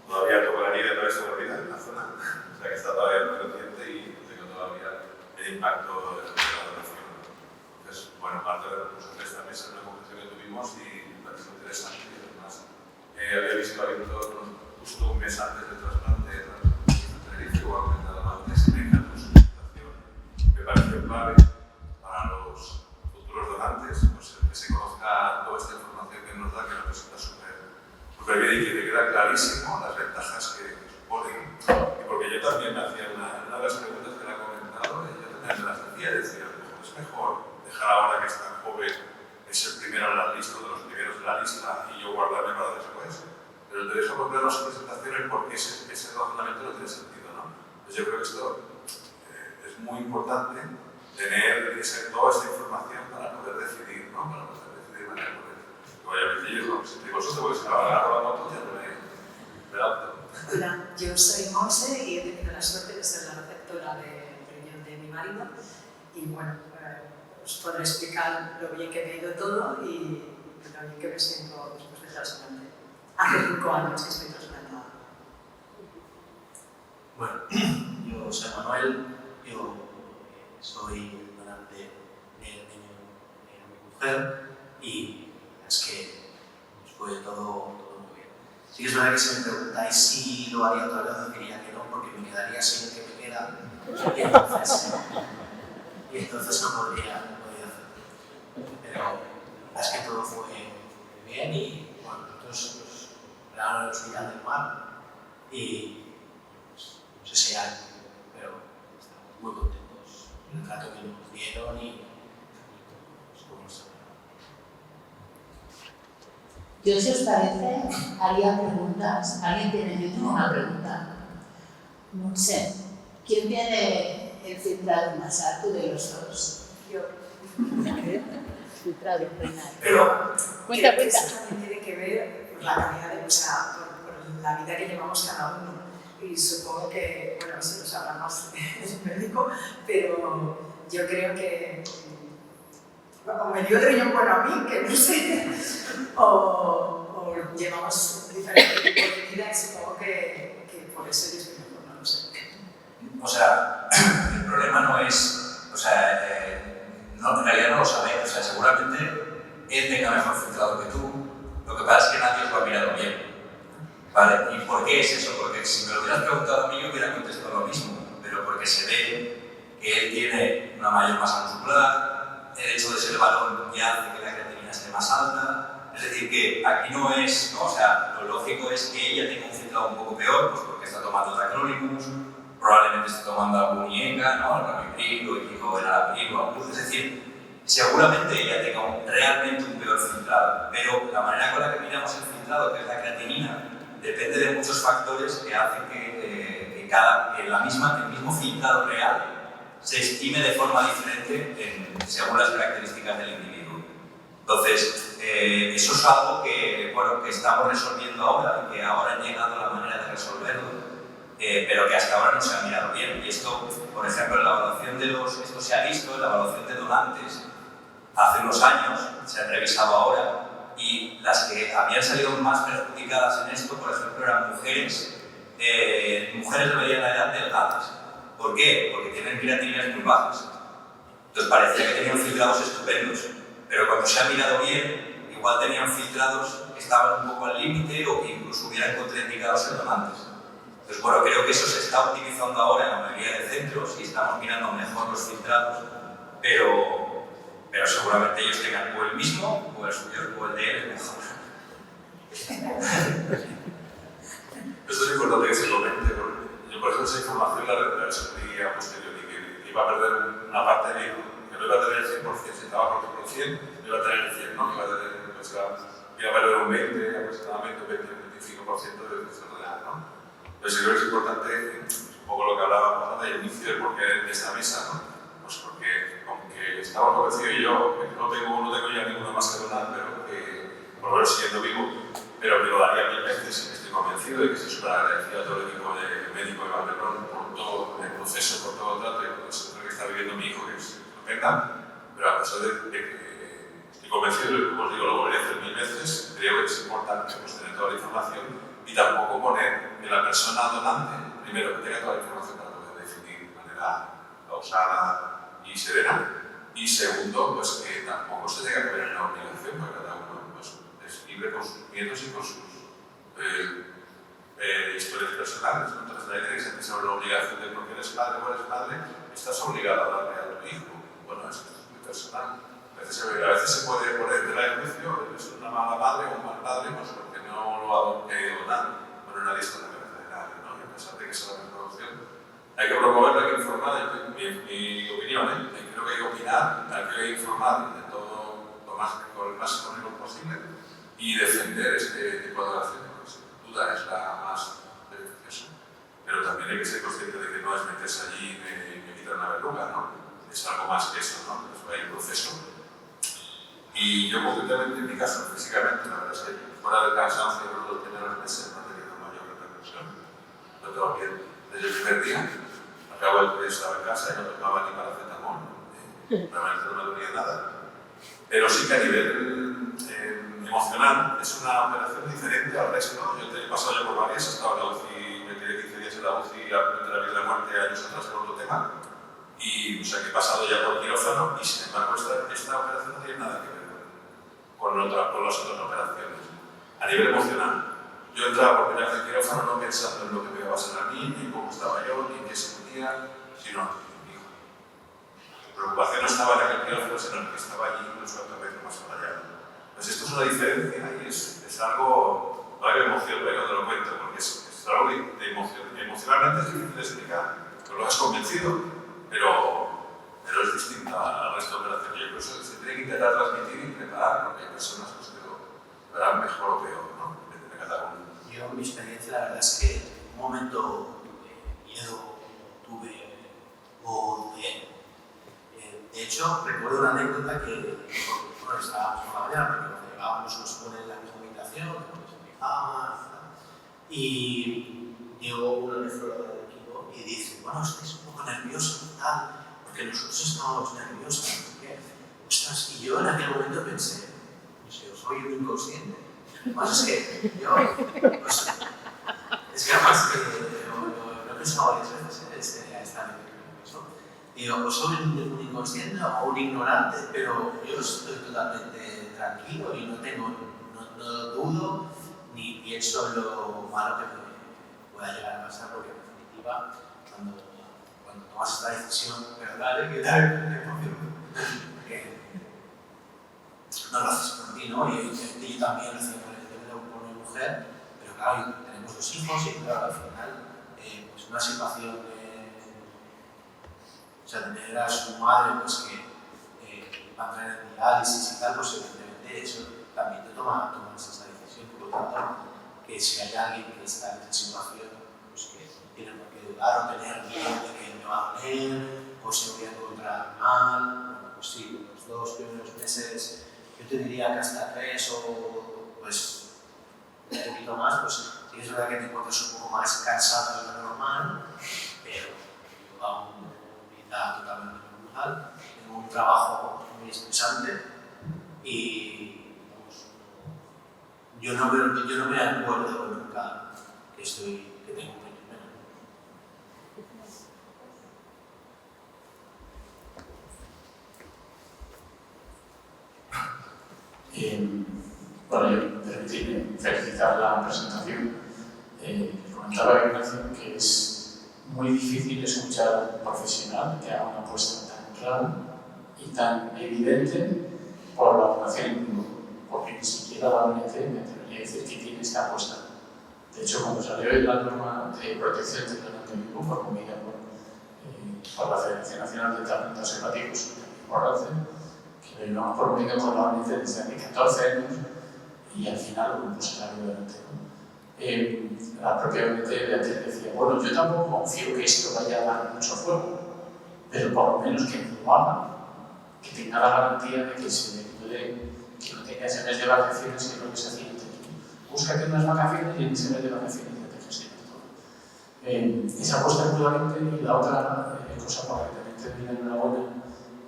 todavía toco la nieve, todavía está dormida en la zona, o sea que está todavía muy reciente y no tengo todavía el impacto de la donación. Entonces, bueno, parte de esta mesa, una conversación que tuvimos y me pareció interesante y además había visto a Víctor justo un mes antes del trasplante de Tenerife, igual comentado antes, en la presentación. Me pareció clave para los futuros donantes, pues que se conozca toda esta información que nos da, que nos resulta súper bien y que te queda clarísimo las ventajas que suponen. Y porque yo también me hacía una de las preguntas que le ha comentado, yo también me las hacía, decía, es mejor dejar ahora que es tan joven, es el primero en la lista, de los primeros de la lista, y yo guardarme para después. Pero te dejo comprar las presentaciones porque ese razonamiento no tiene sentido, ¿no? Pues yo creo que esto es muy importante tener toda esta información para poder decidir, ¿no? Para poder decidir de manera correcta. Obviamente yo de vosotros, porque si me agarro la moto ya no me adapto. Hola, yo soy Monse y he tenido la suerte de ser la receptora del riñón de mi marido y bueno, os podré explicar lo bien que me ha ido todo y lo bien que me siento después del trasplante. Hace 5 años que estoy trasplantada. Bueno, yo soy Manuel, yo soy donante del riñón de mi mujer y es que nos fue todo muy bien. Sí que es verdad que si me preguntáis si lo haría otra vez, diría que no, porque me quedaría sin el que me queda y entonces no podría hacerlo. Pero es que todo fue muy bien y bueno, nosotros nos operaron en el Hospital del Mar y pues, no sé si hay, pero estamos muy contentos con el trato que nos dieron y cómo nos trataron. Yo, si os parece, haría preguntas. ¿Alguien tiene? Yo tengo una pregunta. No sé. ¿Quién tiene el filtrado más alto de los dos? Yo. Filtrado renal. Pero Cuenta. eso también tiene que ver por la calidad de, o sea, por la vida que llevamos cada uno. Y supongo que, bueno, eso lo sabrá más el médico, pero yo creo que o me dio el riñón bueno a mí, que no sé, o llevamos diferentes tipos de vida y supongo que por eso yo estoy mejor, no lo sé. O sea, el problema no es, o sea, no, en realidad no lo sabéis, o sea, seguramente él tenga mejor filtrado que tú, lo que pasa es que nadie lo ha mirado bien. ¿Vale? ¿Y por qué es eso? Porque si me lo hubieras preguntado a mí yo hubiera contestado lo mismo, pero porque se ve que él tiene una mayor masa muscular, el hecho de ser varón ya hace que la creatinina esté más alta, es decir, que aquí no es, ¿no? O sea, lo lógico es que ella tenga un filtrado un poco peor, pues porque está tomando tacrolimus, probablemente esté tomando algún IECA, ¿no? El ramipril o el alapril o algo, es decir, seguramente ella tenga realmente un peor filtrado, pero la manera con la que miramos el filtrado, que es la creatinina, depende de muchos factores que hacen que el mismo filtrado real se estime de forma diferente según las características del individuo. Entonces, eso es algo que, bueno, que estamos resolviendo ahora y que ahora ha llegado la manera de resolverlo, pero que hasta ahora no se ha mirado bien. Y esto, por ejemplo, en la evaluación esto se ha visto en la evaluación de donantes hace unos años, se han revisado ahora, y las que habían salido más perjudicadas en esto, por ejemplo, eran mujeres de mediana edad delgadas. ¿Por qué? Porque tienen creatininas muy bajas. Entonces parecía que tenían filtrados estupendos, pero cuando se ha mirado bien, igual tenían filtrados que estaban un poco al límite o que incluso hubieran contraindicado ser donantes. Entonces, bueno, creo que eso se está optimizando ahora en la mayoría de centros y estamos mirando mejor los filtrados, pero seguramente ellos tengan o el mismo o el suyo o el de él mejor. Esto es importante que se comente, porque yo por ejemplo esa información la descubrí a posteriori, que iba a perder una parte de mi hijo, que no iba a tener el 100%, si estaba por 100, no iba a tener el 100, ¿no? Iba a perder un 20, aproximadamente un 20-25% de función real, ¿no? Entonces creo que es importante, un poco lo que hablábamos al inicio del porqué de esta mesa, ¿no? Pues porque, aunque estamos convencidos y yo, no tengo ya ninguna más que donar, pero que por lo menos siguiendo vivo, pero que lo daría 1000 veces, estoy convencido de que estoy súper agradecido a todo el equipo de médico de Valdebrón por todo el proceso, por todo el trato y por eso que está viviendo mi hijo, que es estupenda, pero a pesar de que estoy convencido, y como os digo, lo volveré a hacer 1000 veces, creo que es importante pues, tener toda la información y tampoco poner que la persona donante, primero, que tenga toda la información para poder definir de manera pausada y serena, y segundo, pues que tampoco se tenga que ver en la obligación, porque cada uno pues, es libre con sus miedos y con sus historias personales. Entonces, la idea es que sobre la obligación de porque eres padre o eres madre, estás obligado a darle a tu hijo. Bueno, eso es muy personal. A veces se puede poner en el juicio, es una mala madre o un mal padre, pues porque no lo ha querido dar. Bueno, nadie está en la cabeza de nadie, ¿no? Y a pesar de que sea la misma opción, hay que promoverla, hay que informar, mi opinión, creo que hay que opinar, hay que informar de todo lo más económico posible y defender este tipo de relaciones. Sin duda es la más beneficiosa, pero también hay que ser consciente de que no es meterse allí y me quitar una verruga, ¿no? Es algo más que eso, ¿no? Hay un proceso. Y yo concretamente, en mi caso, físicamente, la verdad es que fuera del cansancio de los primeros meses no he tenido mayor repercusión. Lo tengo bien desde el primer día. Acabo el día, estaba en casa y no tomaba ni paracetamol. Realmente no me dolía nada. Pero sí que a nivel emocional es una operación diferente al resto. Yo he pasado ya por varias, he estado en la UCI, me quedé 15 días en la UCI entre la vida y la muerte años atrás por otro tema. Y o sea que he pasado ya por quirófano y sin embargo esta operación no tiene nada que ver con las otras operaciones. A nivel emocional, yo entraba por primera vez en quirófano no pensando en lo que me iba a pasar a mí, ni cómo estaba yo, ni en qué se podía, sino en mi hijo. Mi preocupación no estaba en aquel quirófano, sino en que estaba allí incluso a vez más allá. Pues esto es una diferencia y es algo, no hay emoción, cuando lo cuento, porque es algo de emoción. Emocionalmente es difícil de explicar, pero lo has convencido. Pero es distinta al resto de operaciones. Yo creo que se tiene que intentar transmitir y preparar, porque hay personas pues, que lo verán mejor o peor, ¿no? Depende de cada uno. Yo, mi experiencia, la verdad es que en un momento miedo tuve, o de hecho, recuerdo una anécdota que, bueno, estábamos por la mañana, porque cuando llegábamos nos ponen en la misma habitación, nos explicaban, y llegó una nefróloga del equipo y dice, bueno, estáis un poco nervioso, tal, porque nosotros estábamos nerviosos, porque, ostras, y yo en aquel momento pensé, no sé, soy un inconsciente. Pues es que yo, pues, es que además lo he pensado varias veces, esta eso. Digo, pues soy un inconsciente o un ignorante, pero yo estoy totalmente tranquilo y no dudo ni pienso en lo malo que me pueda llegar a pasar, porque en definitiva, cuando tomas esta decisión, ¿verdad? ¿Qué tal? No lo haces por ti, ¿no? Y yo también lo hacía por mi mujer, pero claro, tenemos 2 hijos y claro, al final, pues una situación o sea, tener a su madre pues que va a entrar en diálisis y tal, pues evidentemente eso también te tomas esa decisión. Por lo tanto, que si hay alguien que está en esa situación, pues que no tiene por qué dudar o tener miedo de que me va a doler o se voy a encontrar mal. Bueno, pues sí, los 2 primeros meses, yo te diría que hasta 3 o pues un poquito más, pues sí es verdad que te encuentras un poco más cansado de lo normal, pero yo hago una vida totalmente normal, tengo un trabajo muy estresante y yo no me acuerdo nunca que tengo un pequeño. Bueno, yo permitirme felicitar la presentación. Comentaba Ignacio que es muy difícil escuchar a un profesional que haga una apuesta tan clara y tan evidente por la donación en vivo, porque ni siquiera la ONG me atrevería a decir que tiene esta apuesta. De hecho, cuando salió la norma de protección del donante vivo, promovida por la Federación Nacional de Tratamientos Hepáticos, por ACE, que lo llevamos promovido por la ONG desde hace 14 años, y al final, bueno, pues salió adelante, ¿no? La propia ONG de antes decía, bueno, yo tampoco confío que esto vaya a dar mucho fuego, pero por lo menos que lo haga, que tenga la garantía de que se le puede, que no tenga ese mes de vacaciones, que es lo que se hacía antes. Búscate unas vacaciones y en ese mes de vacaciones ya te gestionas todo. Esa apuesta es muy valiente, y la otra cosa por la que también te doy enhorabuena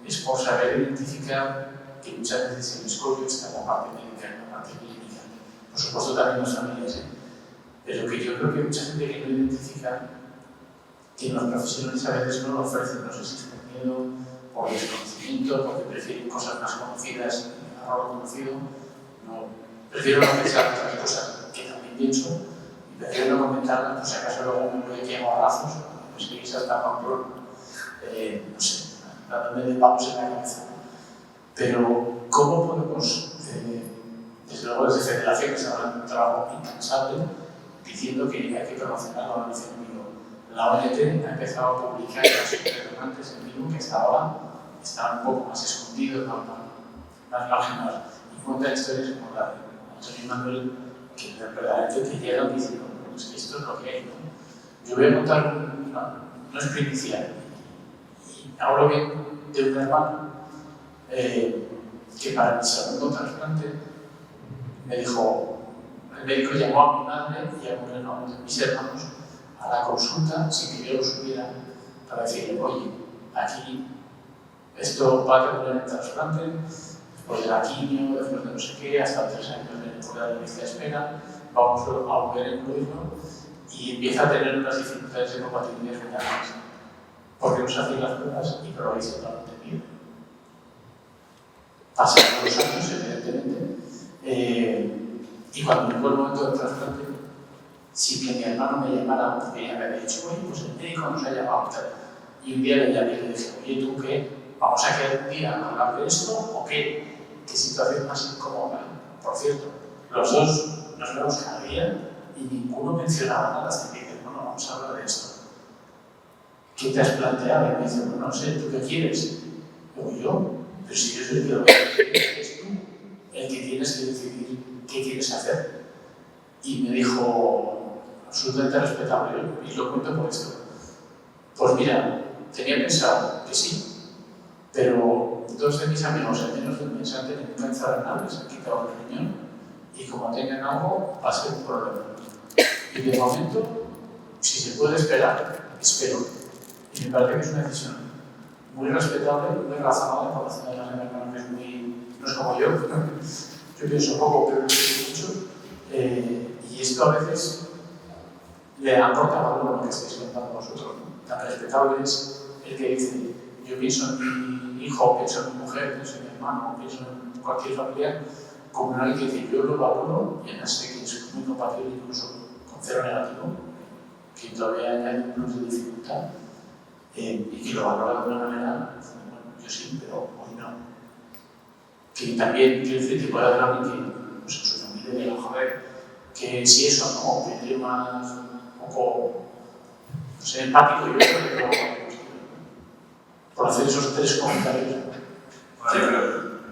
es por saber identificar que muchas veces el escollo está en la parte médica, en la parte clínica. Por supuesto también las familias, pero que yo creo que hay mucha gente que no identifica que los profesionales a veces no lo ofrecen, no sé si es por miedo, por desconocimiento, porque prefieren cosas más conocidas a lo conocido. No, prefiero no pensar otras cosas que también pienso y prefiero no comentarlas, por si acaso luego me puede que gorrazos, pues que quizás hasta Pamplona, no sé, dándome de palos en la cabeza. Pero, ¿cómo podemos, desde luego desde Federaciones, hablando de un trabajo incansable, diciendo que hay que promocionar la donación en vivo? La ONT ha empezado a publicar casos de donantes en vivo que hasta ahora estaban un poco más escondidos, más marginados. Y cuentan historias como la de Antonio Manuel, que verdaderamente te llegan diciendo, pues que esto es lo que hay, ¿no? Yo voy a contar, no es primicia, y hablo bien de un hermano que para mi segundo trasplante me dijo, el médico llamó a mi madre y a uno de mis hermanos a la consulta sin que yo lo supiera para decirle, oye, aquí esto va a terminar el trasplante, después de la quimio, después de no sé qué, hasta 3 años de la lista de espera, vamos a volver a incluirlo y empieza a tener unas dificultades de compatibilidad fundamentales. Porque nos hacen las pruebas y probáis no lo entendido. Pasaron los años, evidentemente, y cuando llegó el momento del trasplante, sin que mi hermano me llamara, porque ella me había dicho, oye, pues el médico nos ha llamado. Y un día le llamé y le dije, oye, ¿tú qué? ¿Vamos a quedar un día a hablar de esto o qué? ¿Qué situación más incómoda? Por cierto, los dos nos vemos cada día y ninguno mencionaba nada hasta que dije, bueno, vamos a hablar de esto. ¿Qué te has planteado? Y me dice, bueno, no sé, ¿tú qué quieres? Digo, yo, pero si yo soy el que lo que es tú el que tienes que decidir qué quieres hacer. Y me dijo, absolutamente respetable, y lo cuento por esto. Pues mira, tenía pensado que sí, pero 2 de mis amigos en menos de un mes han tenido cáncer renal, les han quitado el riñón, y como tengan algo, va a ser un problema. Y de momento, si se puede esperar, espero. Y me parece que es una decisión muy respetable, muy razonable por la zona de la hermana, que es muy... no es como yo, yo pienso poco, pero pienso mucho. Y esto a veces le aporta valor a lo que estáis contando vosotros, ¿no? Tan respetable es el que dice, yo pienso en mi hijo, pienso en mi mujer, pienso en mi hermano, pienso en cualquier familiar, como en alguien que dice, yo lo valoro y además sé que es muy compatible incluso con 0 negativo, que todavía hay un plus de dificultad, y que lo valora de una manera, bueno, yo sí, pero hoy no. Que también, quiero decir, que puede haber alguien que, pues en su familia diga, joder, que si eso no, que tiene más, un poco, no sé, empático, yo creo que por hacer esos 3 comentarios. Bueno,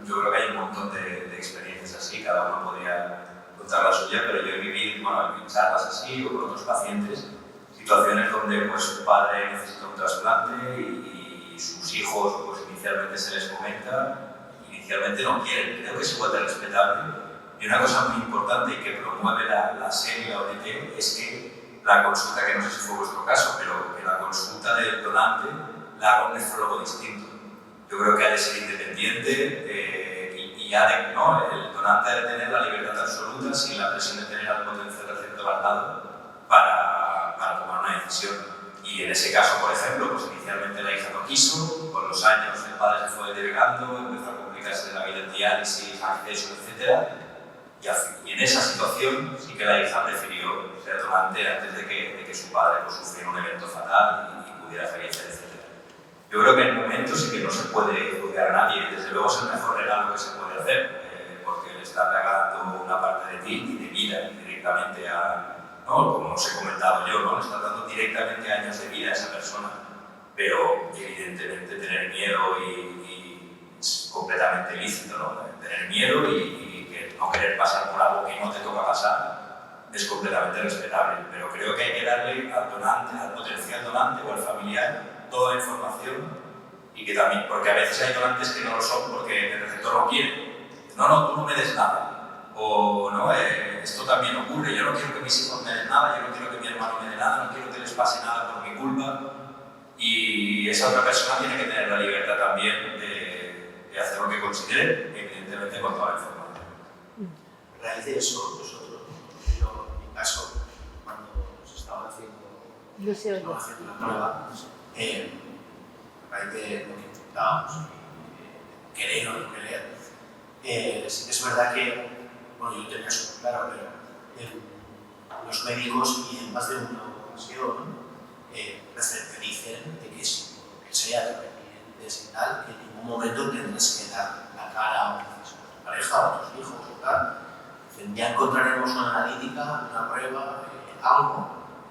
yo creo que hay un montón de experiencias así, cada uno podría contar la suya, pero yo he vivido, bueno, en charlas así o con otros pacientes, situaciones donde pues, un padre necesita un trasplante y sus hijos pues, inicialmente se les comenta, inicialmente no quieren, creo que es igual de respetable. Y una cosa muy importante y que promueve la SEN y la ONT es que la consulta, que no sé si fue vuestro caso, pero que la consulta del donante la haga un nefrólogo distinto. Yo creo que ha de ser independiente y ¿no? El donante ha de tener la libertad absoluta sin la presión de tener al potencial receptor al lado para tomar una decisión. Y en ese caso, por ejemplo, pues inicialmente la hija no quiso, con los años el padre se fue delegando, empezó a complicarse la vida en diálisis, acceso, etc. Y en esa situación sí que la hija prefirió ser donante antes de que su padre pues, sufriera un evento fatal y pudiera fallecer, etc. Yo creo que en momentos sí que no se puede juzgar a nadie, desde luego es el mejor regalo que se puede hacer, porque le estás regalando una parte de ti y de vida directamente a, ¿no? Como os he comentado yo, ¿no? Le estás dando directamente años de vida a esa persona, pero evidentemente tener miedo y es completamente lícito, ¿no? Tener miedo y que no querer pasar por algo que no te toca pasar es completamente respetable, pero creo que hay que darle al donante, al potencial donante o al familiar toda la información y que también, porque a veces hay donantes que no lo son porque el receptor no quiere. No, tú no me des nada. O no, esto también ocurre, yo no quiero que mis hijos me den nada, yo no quiero que mi hermano me dé nada, no quiero que les pase nada por mi culpa. Y esa otra persona tiene que tener la libertad también de hacer lo que considere, evidentemente con toda la información. Raíz de eso, vosotros, yo en mi caso, No se oye. luego haciendo la prueba, me parece lo que intentábamos, querer o no querer. Sí que es verdad que, bueno, yo tenía eso claro, pero los médicos, y en más de una ocasión, te dicen de que si sea dependientes y tal, que en ningún momento tendrás que dar la cara a tu pareja o a tus hijos o tal. Dicen, ya encontraremos una analítica, una prueba, algo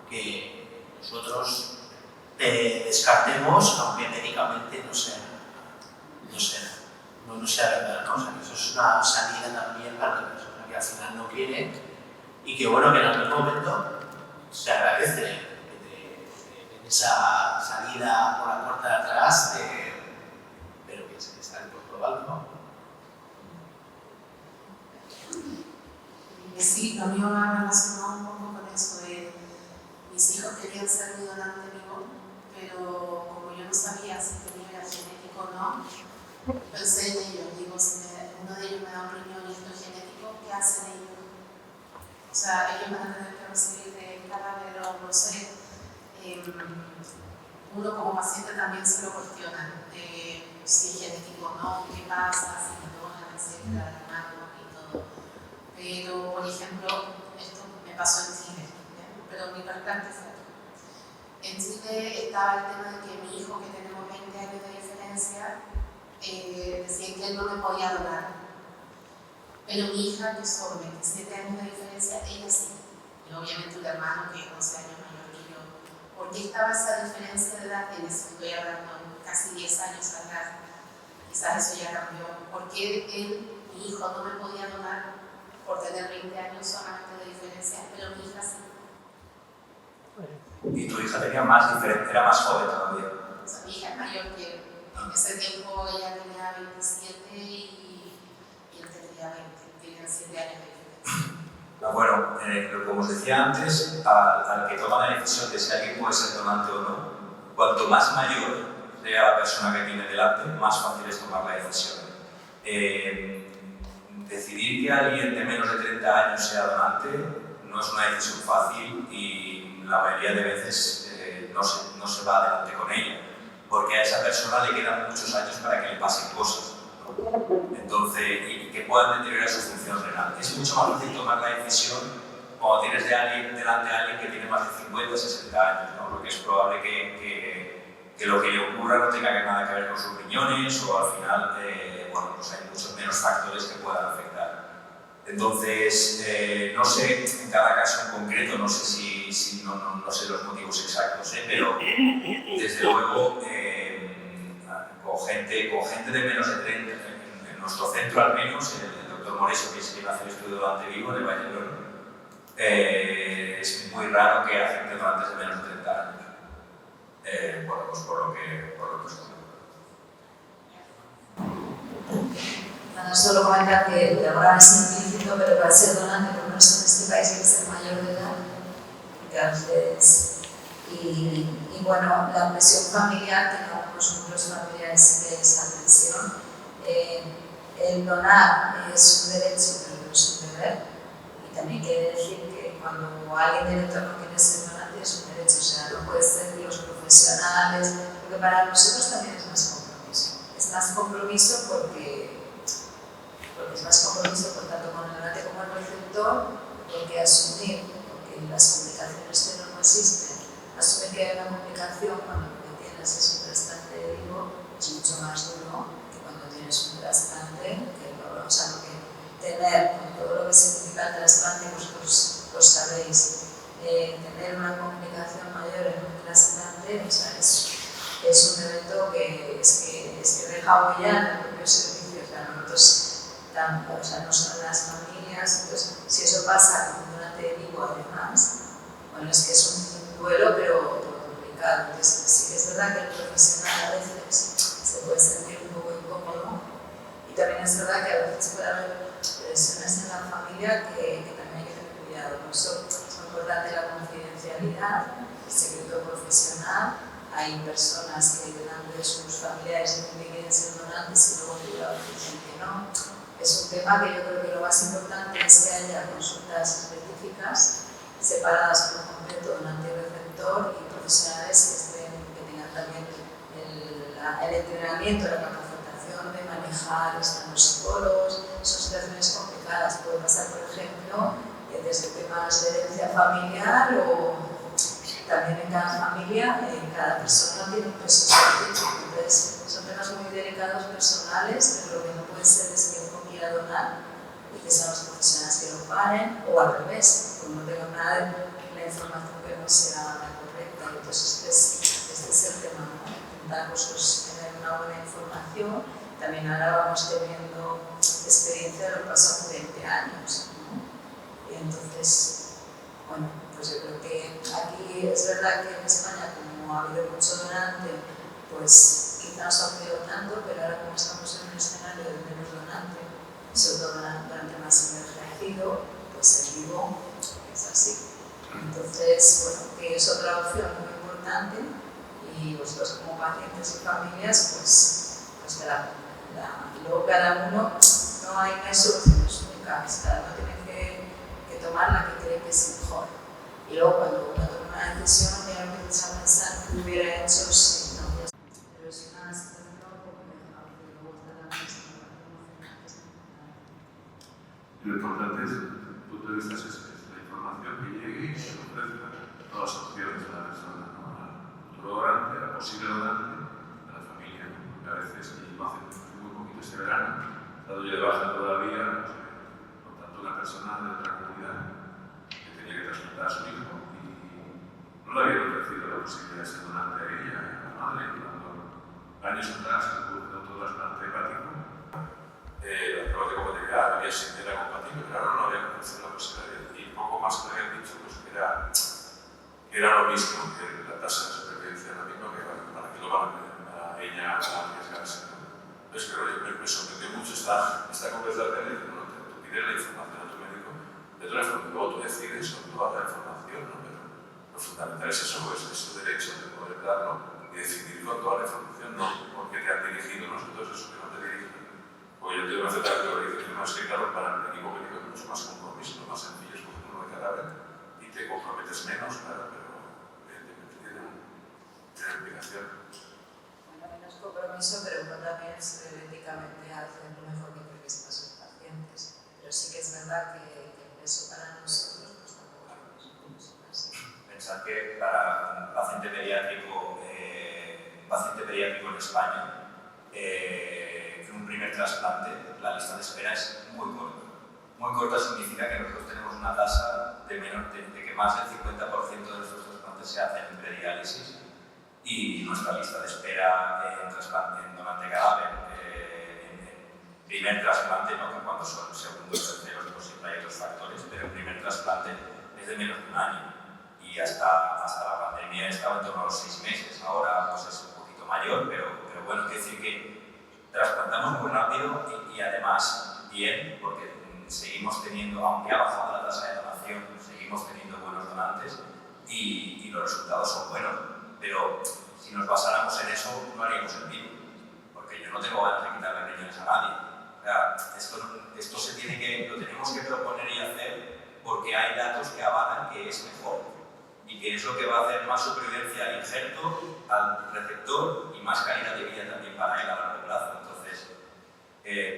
que nosotros descartemos, aunque médicamente no sea verdad, ¿no? O sea, que eso es una salida también para la persona que al final no quiere y que bueno, que en algún momento se agradece en esa salida por la puerta de atrás, pero que se está por probar, ¿no? Sí, lo mío va relacionado un poco con eso de mis hijos querían ser mi donante vivo, pero como yo no sabía si tenía era genético o no, pensé en ellos. Digo, si uno de ellos me da un riñón y esto es genético, ¿qué hacen ellos? O sea, ellos van a tener que recibir de cadáver o no sé. Uno como paciente también se lo cuestiona, si es genético o no, qué pasa, si me donan, etcétera, y todo. Pero, por ejemplo, esto me pasó en Chile, ¿bien? Pero mi impactante fue aquí. En Chile estaba el tema de que mi hijo, que tenemos 20 años de diferencia, decía que él no me podía donar. Pero mi hija, que es con 27 años de diferencia, ella sí. Y obviamente un hermano que es 11 años mayor que yo. ¿Por qué estaba esa diferencia de edad? En eso estoy hablando casi 10 años atrás. Quizás eso ya cambió. ¿Por qué mi hijo no me podía donar por tener 20 años solamente de diferencia, pero mi hija sí? Y tu hija tenía más diferencia, era más joven todavía. O sea, mi hija es mayor que él. En ese tiempo ella tenía 27 y él tendría 20, tenían 7 años de diferencia. Bueno, como os decía antes, al que toma la decisión de si alguien puede ser donante o no, cuanto más mayor sea la persona que tiene delante, más fácil es tomar la decisión. Decidir que alguien de menos de 30 años sea donante no es una decisión fácil y la mayoría de veces no se va adelante con ella, porque a esa persona le quedan muchos años para que le pasen cosas, ¿no? Entonces, y que puedan deteriorar su función renal. Es mucho más fácil tomar la decisión cuando tienes delante a alguien que tiene más de 50 o 60 años, ¿no? Porque es probable que lo que le ocurra no tenga nada que ver con sus riñones o al final bueno, pues hay muchos menos factores que puedan afectar. Entonces, no sé, en cada caso en concreto, no sé no sé los motivos exactos, pero desde luego con gente de menos de 30, en nuestro centro al menos, el doctor Moreso, que es quien hace el estudio donante vivo en el Valle d'Hebron, es muy raro que haya gente donantes de menos de 30 años. Bueno, pues por lo que os comento. Bueno, solo comentar que de ahora es implícito, pero para ser donante, por lo menos en este país, hay que ser mayor de edad. Entonces, y bueno, la presión familiar, tiene algunos núcleos familiares de esa presión. El donar es un derecho, pero no es un deber. Y también quiere decir que cuando alguien del entorno quiere ser donante es un derecho, o sea, no puede ser que los profesionales, porque para nosotros también es más compromiso. Es más compromiso porque es más compromiso por tanto con el donante como el receptor, porque asumir, porque las complicaciones que no existen, asumir que hay una complicación cuando lo que tienes es un trasplante vivo es mucho más duro que cuando tienes un trasplante, o sea, porque tener con todo lo que significa el trasplante, vosotros lo sabéis, tener una complicación mayor en un trasplante, o sea, es un evento que deja huella en el propio servicio, o sea, nosotros o sea, no son las familias, entonces si eso pasa con un donante vivo además, bueno, es que es un duelo pero complicado, entonces sí que es verdad que el profesional a veces se puede sentir un poco incómodo y también es verdad que a veces puede haber presiones en la familia que también hay que tener cuidado, por eso es muy importante la confidencialidad, el secreto profesional. Hay personas que delante de sus familiares dicen que quieren ser donantes y luego cuidado dicen que no. Es un tema que yo creo que lo más importante es que haya consultas específicas separadas por completo donante y receptor y profesionales que tengan también el entrenamiento, la capacitación de manejar los psicólogos. Son situaciones complicadas. Puede pasar, por ejemplo, desde temas de herencia familiar o también en cada familia, cada persona tiene un peso específico. Entonces, son temas muy delicados, personales, pero lo que no puede ser es que uno quiera donar y que sean los profesionales que lo paren, o al revés, porque no tengan nada de la información que no sea la correcta. Entonces, este es el tema, ¿no? Intentar tener una buena información. También ahora vamos teniendo experiencia de lo que pasó hace 20 años, ¿no? Y entonces, bueno, pues yo creo que aquí es verdad que en España, como ha habido mucho donante, pues quizá no se ha pedido tanto, pero ahora como estamos en un escenario de menos donante, sobre todo durante más envejecido, pues el vivo es así. Entonces, bueno, que es otra opción muy importante y vosotros como pacientes y familias, pues luego cada uno, no hay soluciones únicas, cada uno tiene que tomar la que cree que es mejor. Y luego cuando uno toma una decisión, ya empiezas a pensar qué hubiera hecho si no hubiera. Pero es una situación compleja, porque luego está la situación emocional que es complicada. Y lo importante es, desde el punto de vista, es la información que llegue y se ofrezca todas las opciones a la persona, ¿no? Al futuro donante, al posible donante, a la familia, ¿no? Porque a veces, y lo hacen muy poquito este verano, estado yo de baja todavía, con tanto una persona de otra comunidad que tenía que trasplantar a su hijo y no le habían ofrecido la posibilidad de ser donante a ella, a la madre, cuando años atrás, en el curso de autotrasplante hepático, la prueba de compatibilidad era compatible, pero ahora no había ofrecido la posibilidad. Y poco más que le habían dicho pues, que era lo mismo, que la tasa de supervivencia era lo mismo, que para que lo van a ella a arriesgarse. Entonces, me sorprendió mucho esta conversación de que tú pides la información a tu médico, de todas formas, luego tú decides con toda la información, ¿no? Pero lo fundamental es eso, es su derecho de poder darlo y decidir con toda la información, no porque te han dirigido nosotros, eso que no te dirigen. Porque yo tengo que aceptar que lo que dices, no es que claro, para el equipo médico es mucho más compromiso, lo más sencillo es coger uno de cadáver y te comprometes menos, claro, pero evidentemente tiene una implicación. Bueno, menos compromiso, pero uno también éticamente hace lo mejor que cree que es para sus pacientes. Pero sí que es verdad que eso para nosotros pues tampoco es así. Pensar que para un paciente pediátrico en España, un primer trasplante, la lista de espera es muy corta. Muy corta significa que nosotros tenemos una tasa de que más del 50% de nuestros trasplantes se hacen en prediálisis y nuestra lista de espera en donante cadáver, en primer trasplante, ¿no? Que cuando son segundos, terceros, pues siempre hay otros factores, pero el primer trasplante es de menos de un año y hasta la pandemia estaba en torno a los 6 meses, ahora pues es un poquito mayor, pero bueno, quiere decir que trasplantamos muy rápido y además bien, porque seguimos teniendo, aunque ha bajado la tasa de donación, seguimos teniendo buenos donantes y los resultados son buenos. Pero si nos basáramos en eso, no haríamos el vivo, porque yo no tengo ganas de quitarle riñones a nadie. O sea, esto lo tenemos que proponer y hacer porque hay datos que avalan que es mejor y que es lo que va a hacer más supervivencia al injerto, al receptor y más calidad de vida también para él a largo plazo. Entonces,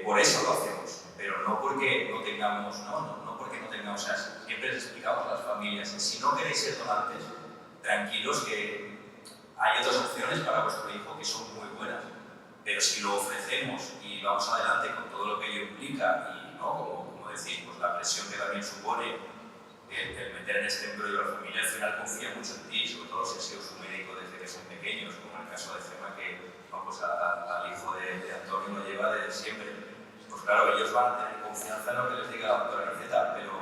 por eso lo hacemos, pero no porque no tengamos, o sea, siempre les explicamos a las familias que si no queréis ser donantes, tranquilos que hay otras opciones para vuestro hijo que son muy buenas, pero si lo ofrecemos y vamos adelante con todo lo que ello implica y, ¿no? como decir, pues la presión que también supone el meter en este embrollo a la familia, al final confía mucho en ti, sobre todo si has sido su médico desde que son pequeños, como en el caso de Gemma, que pues al hijo de Antonio lo lleva desde siempre. Pues claro, ellos van a tener confianza en lo que les diga la doctora Niceta, pero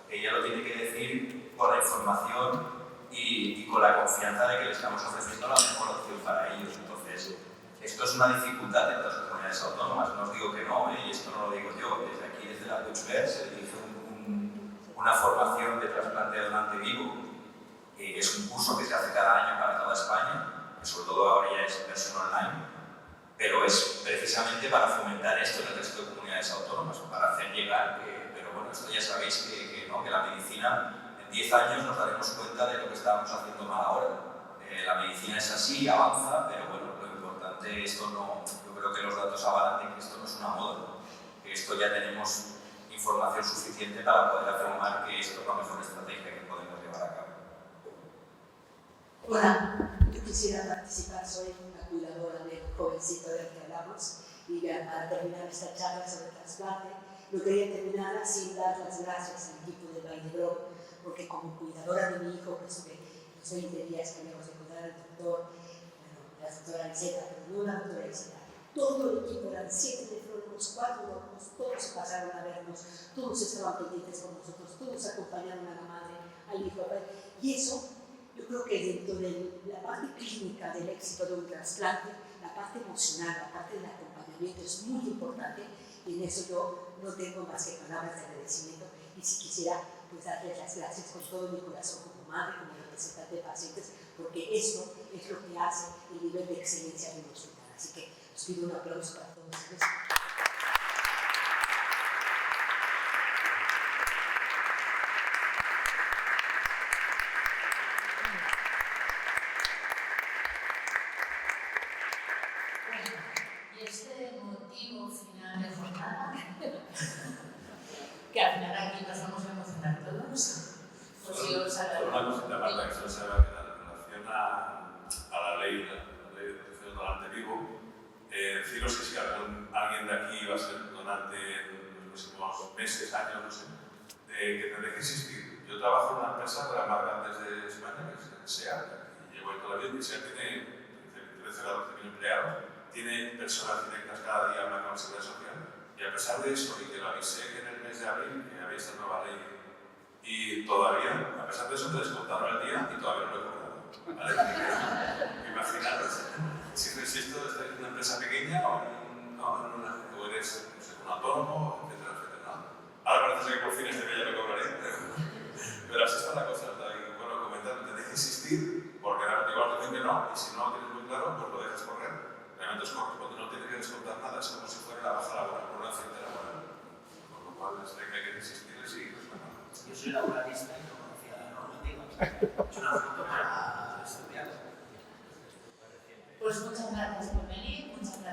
ella lo tiene que decir con la información y con la confianza de que le estamos ofreciendo la mejor opción para ellos. Entonces, esto es una dificultad en las comunidades autónomas, no os digo que no, y esto no lo digo yo, desde aquí, desde la Puigverd, se dirige una formación de trasplante de donante vivo, que es un curso que se hace cada año para toda España, que sobre todo ahora ya es versión online, pero es precisamente para fomentar esto en el resto de comunidades autónomas, para hacer llegar pero bueno, esto ya sabéis que la medicina en 10 años nos daremos cuenta de lo que estábamos haciendo mal ahora. la medicina es así, avanza, pero bueno, lo importante, esto no, yo creo que los datos avalan de que esto no es una moda, que esto ya tenemos información suficiente para poder afirmar que esto es la mejor estrategia que podemos llevar a cabo. Hola, yo quisiera participar, soy una cuidadora del jovencito del que hablamos y para terminar esta charla sobre trasplante, no quería terminar sin dar las gracias al equipo de Vall-d'Hebron, porque como cuidadora de mi hijo, que estuve los 20 días que habíamos de cuidar al doctor, bueno, la doctora Liseta, pero no la doctora Liseta, todo el equipo, eran 7 nefrólogos, 4 doctores, todos pasaron a vernos, todos estaban pendientes con nosotros, todos acompañaron a la madre, al hijo, y eso, yo creo que dentro de la parte clínica del éxito de un trasplante, la parte emocional, la parte del acompañamiento es muy importante, y en eso yo no tengo más que palabras de agradecimiento, y si quisiera pues darles las gracias con todo mi corazón como madre, como representante de pacientes, porque eso es lo que hace el nivel de excelencia de un hospital. Así que os pido un aplauso para todos ustedes. Y este motivo final de jornada, que al final aquí nos vamos a emocionar todos, pues yo os Solo una cosita, Marta, que solo se va a quedar en relación a la ley de protección del donante vivo. Deciros que si alguien de aquí va a ser donante en los próximos meses, años, no sé, que tendré que existir. Yo trabajo en una empresa de las más grandes de España, que es SEAT, y llevo ahí toda la vida, y SEAT tiene 13 o 14.000 empleados, tiene personas directas cada día hablando con la Seguridad Social, y a pesar de eso, y que lo avisé que en el mes de abril, que había esta nueva ley, y todavía, a pesar de eso, te descontaron el día y todavía no lo he cobrado. ¿Vale? Imaginaros, si esto es una empresa pequeña o eres no sé, un autónomo, etcétera, etcétera. ¿No? Ahora parece que por fin este mes ya lo cobraré, pero así está la cosa. Y bueno, comentando, tenéis que insistir, porque realmente igual dicen que no, y si no lo tienes muy claro, pues lo dejas correr. Realmente os corresponde, no tienes que descontar nada, es como si fuera la baja laboral, por una accidente laboral. Con lo cual, hay que insistir y seguir respetando. Yo soy laboralista y no conocía la normativa. Es una foto para estudiar. Pues muchas gracias por venir, muchas gracias.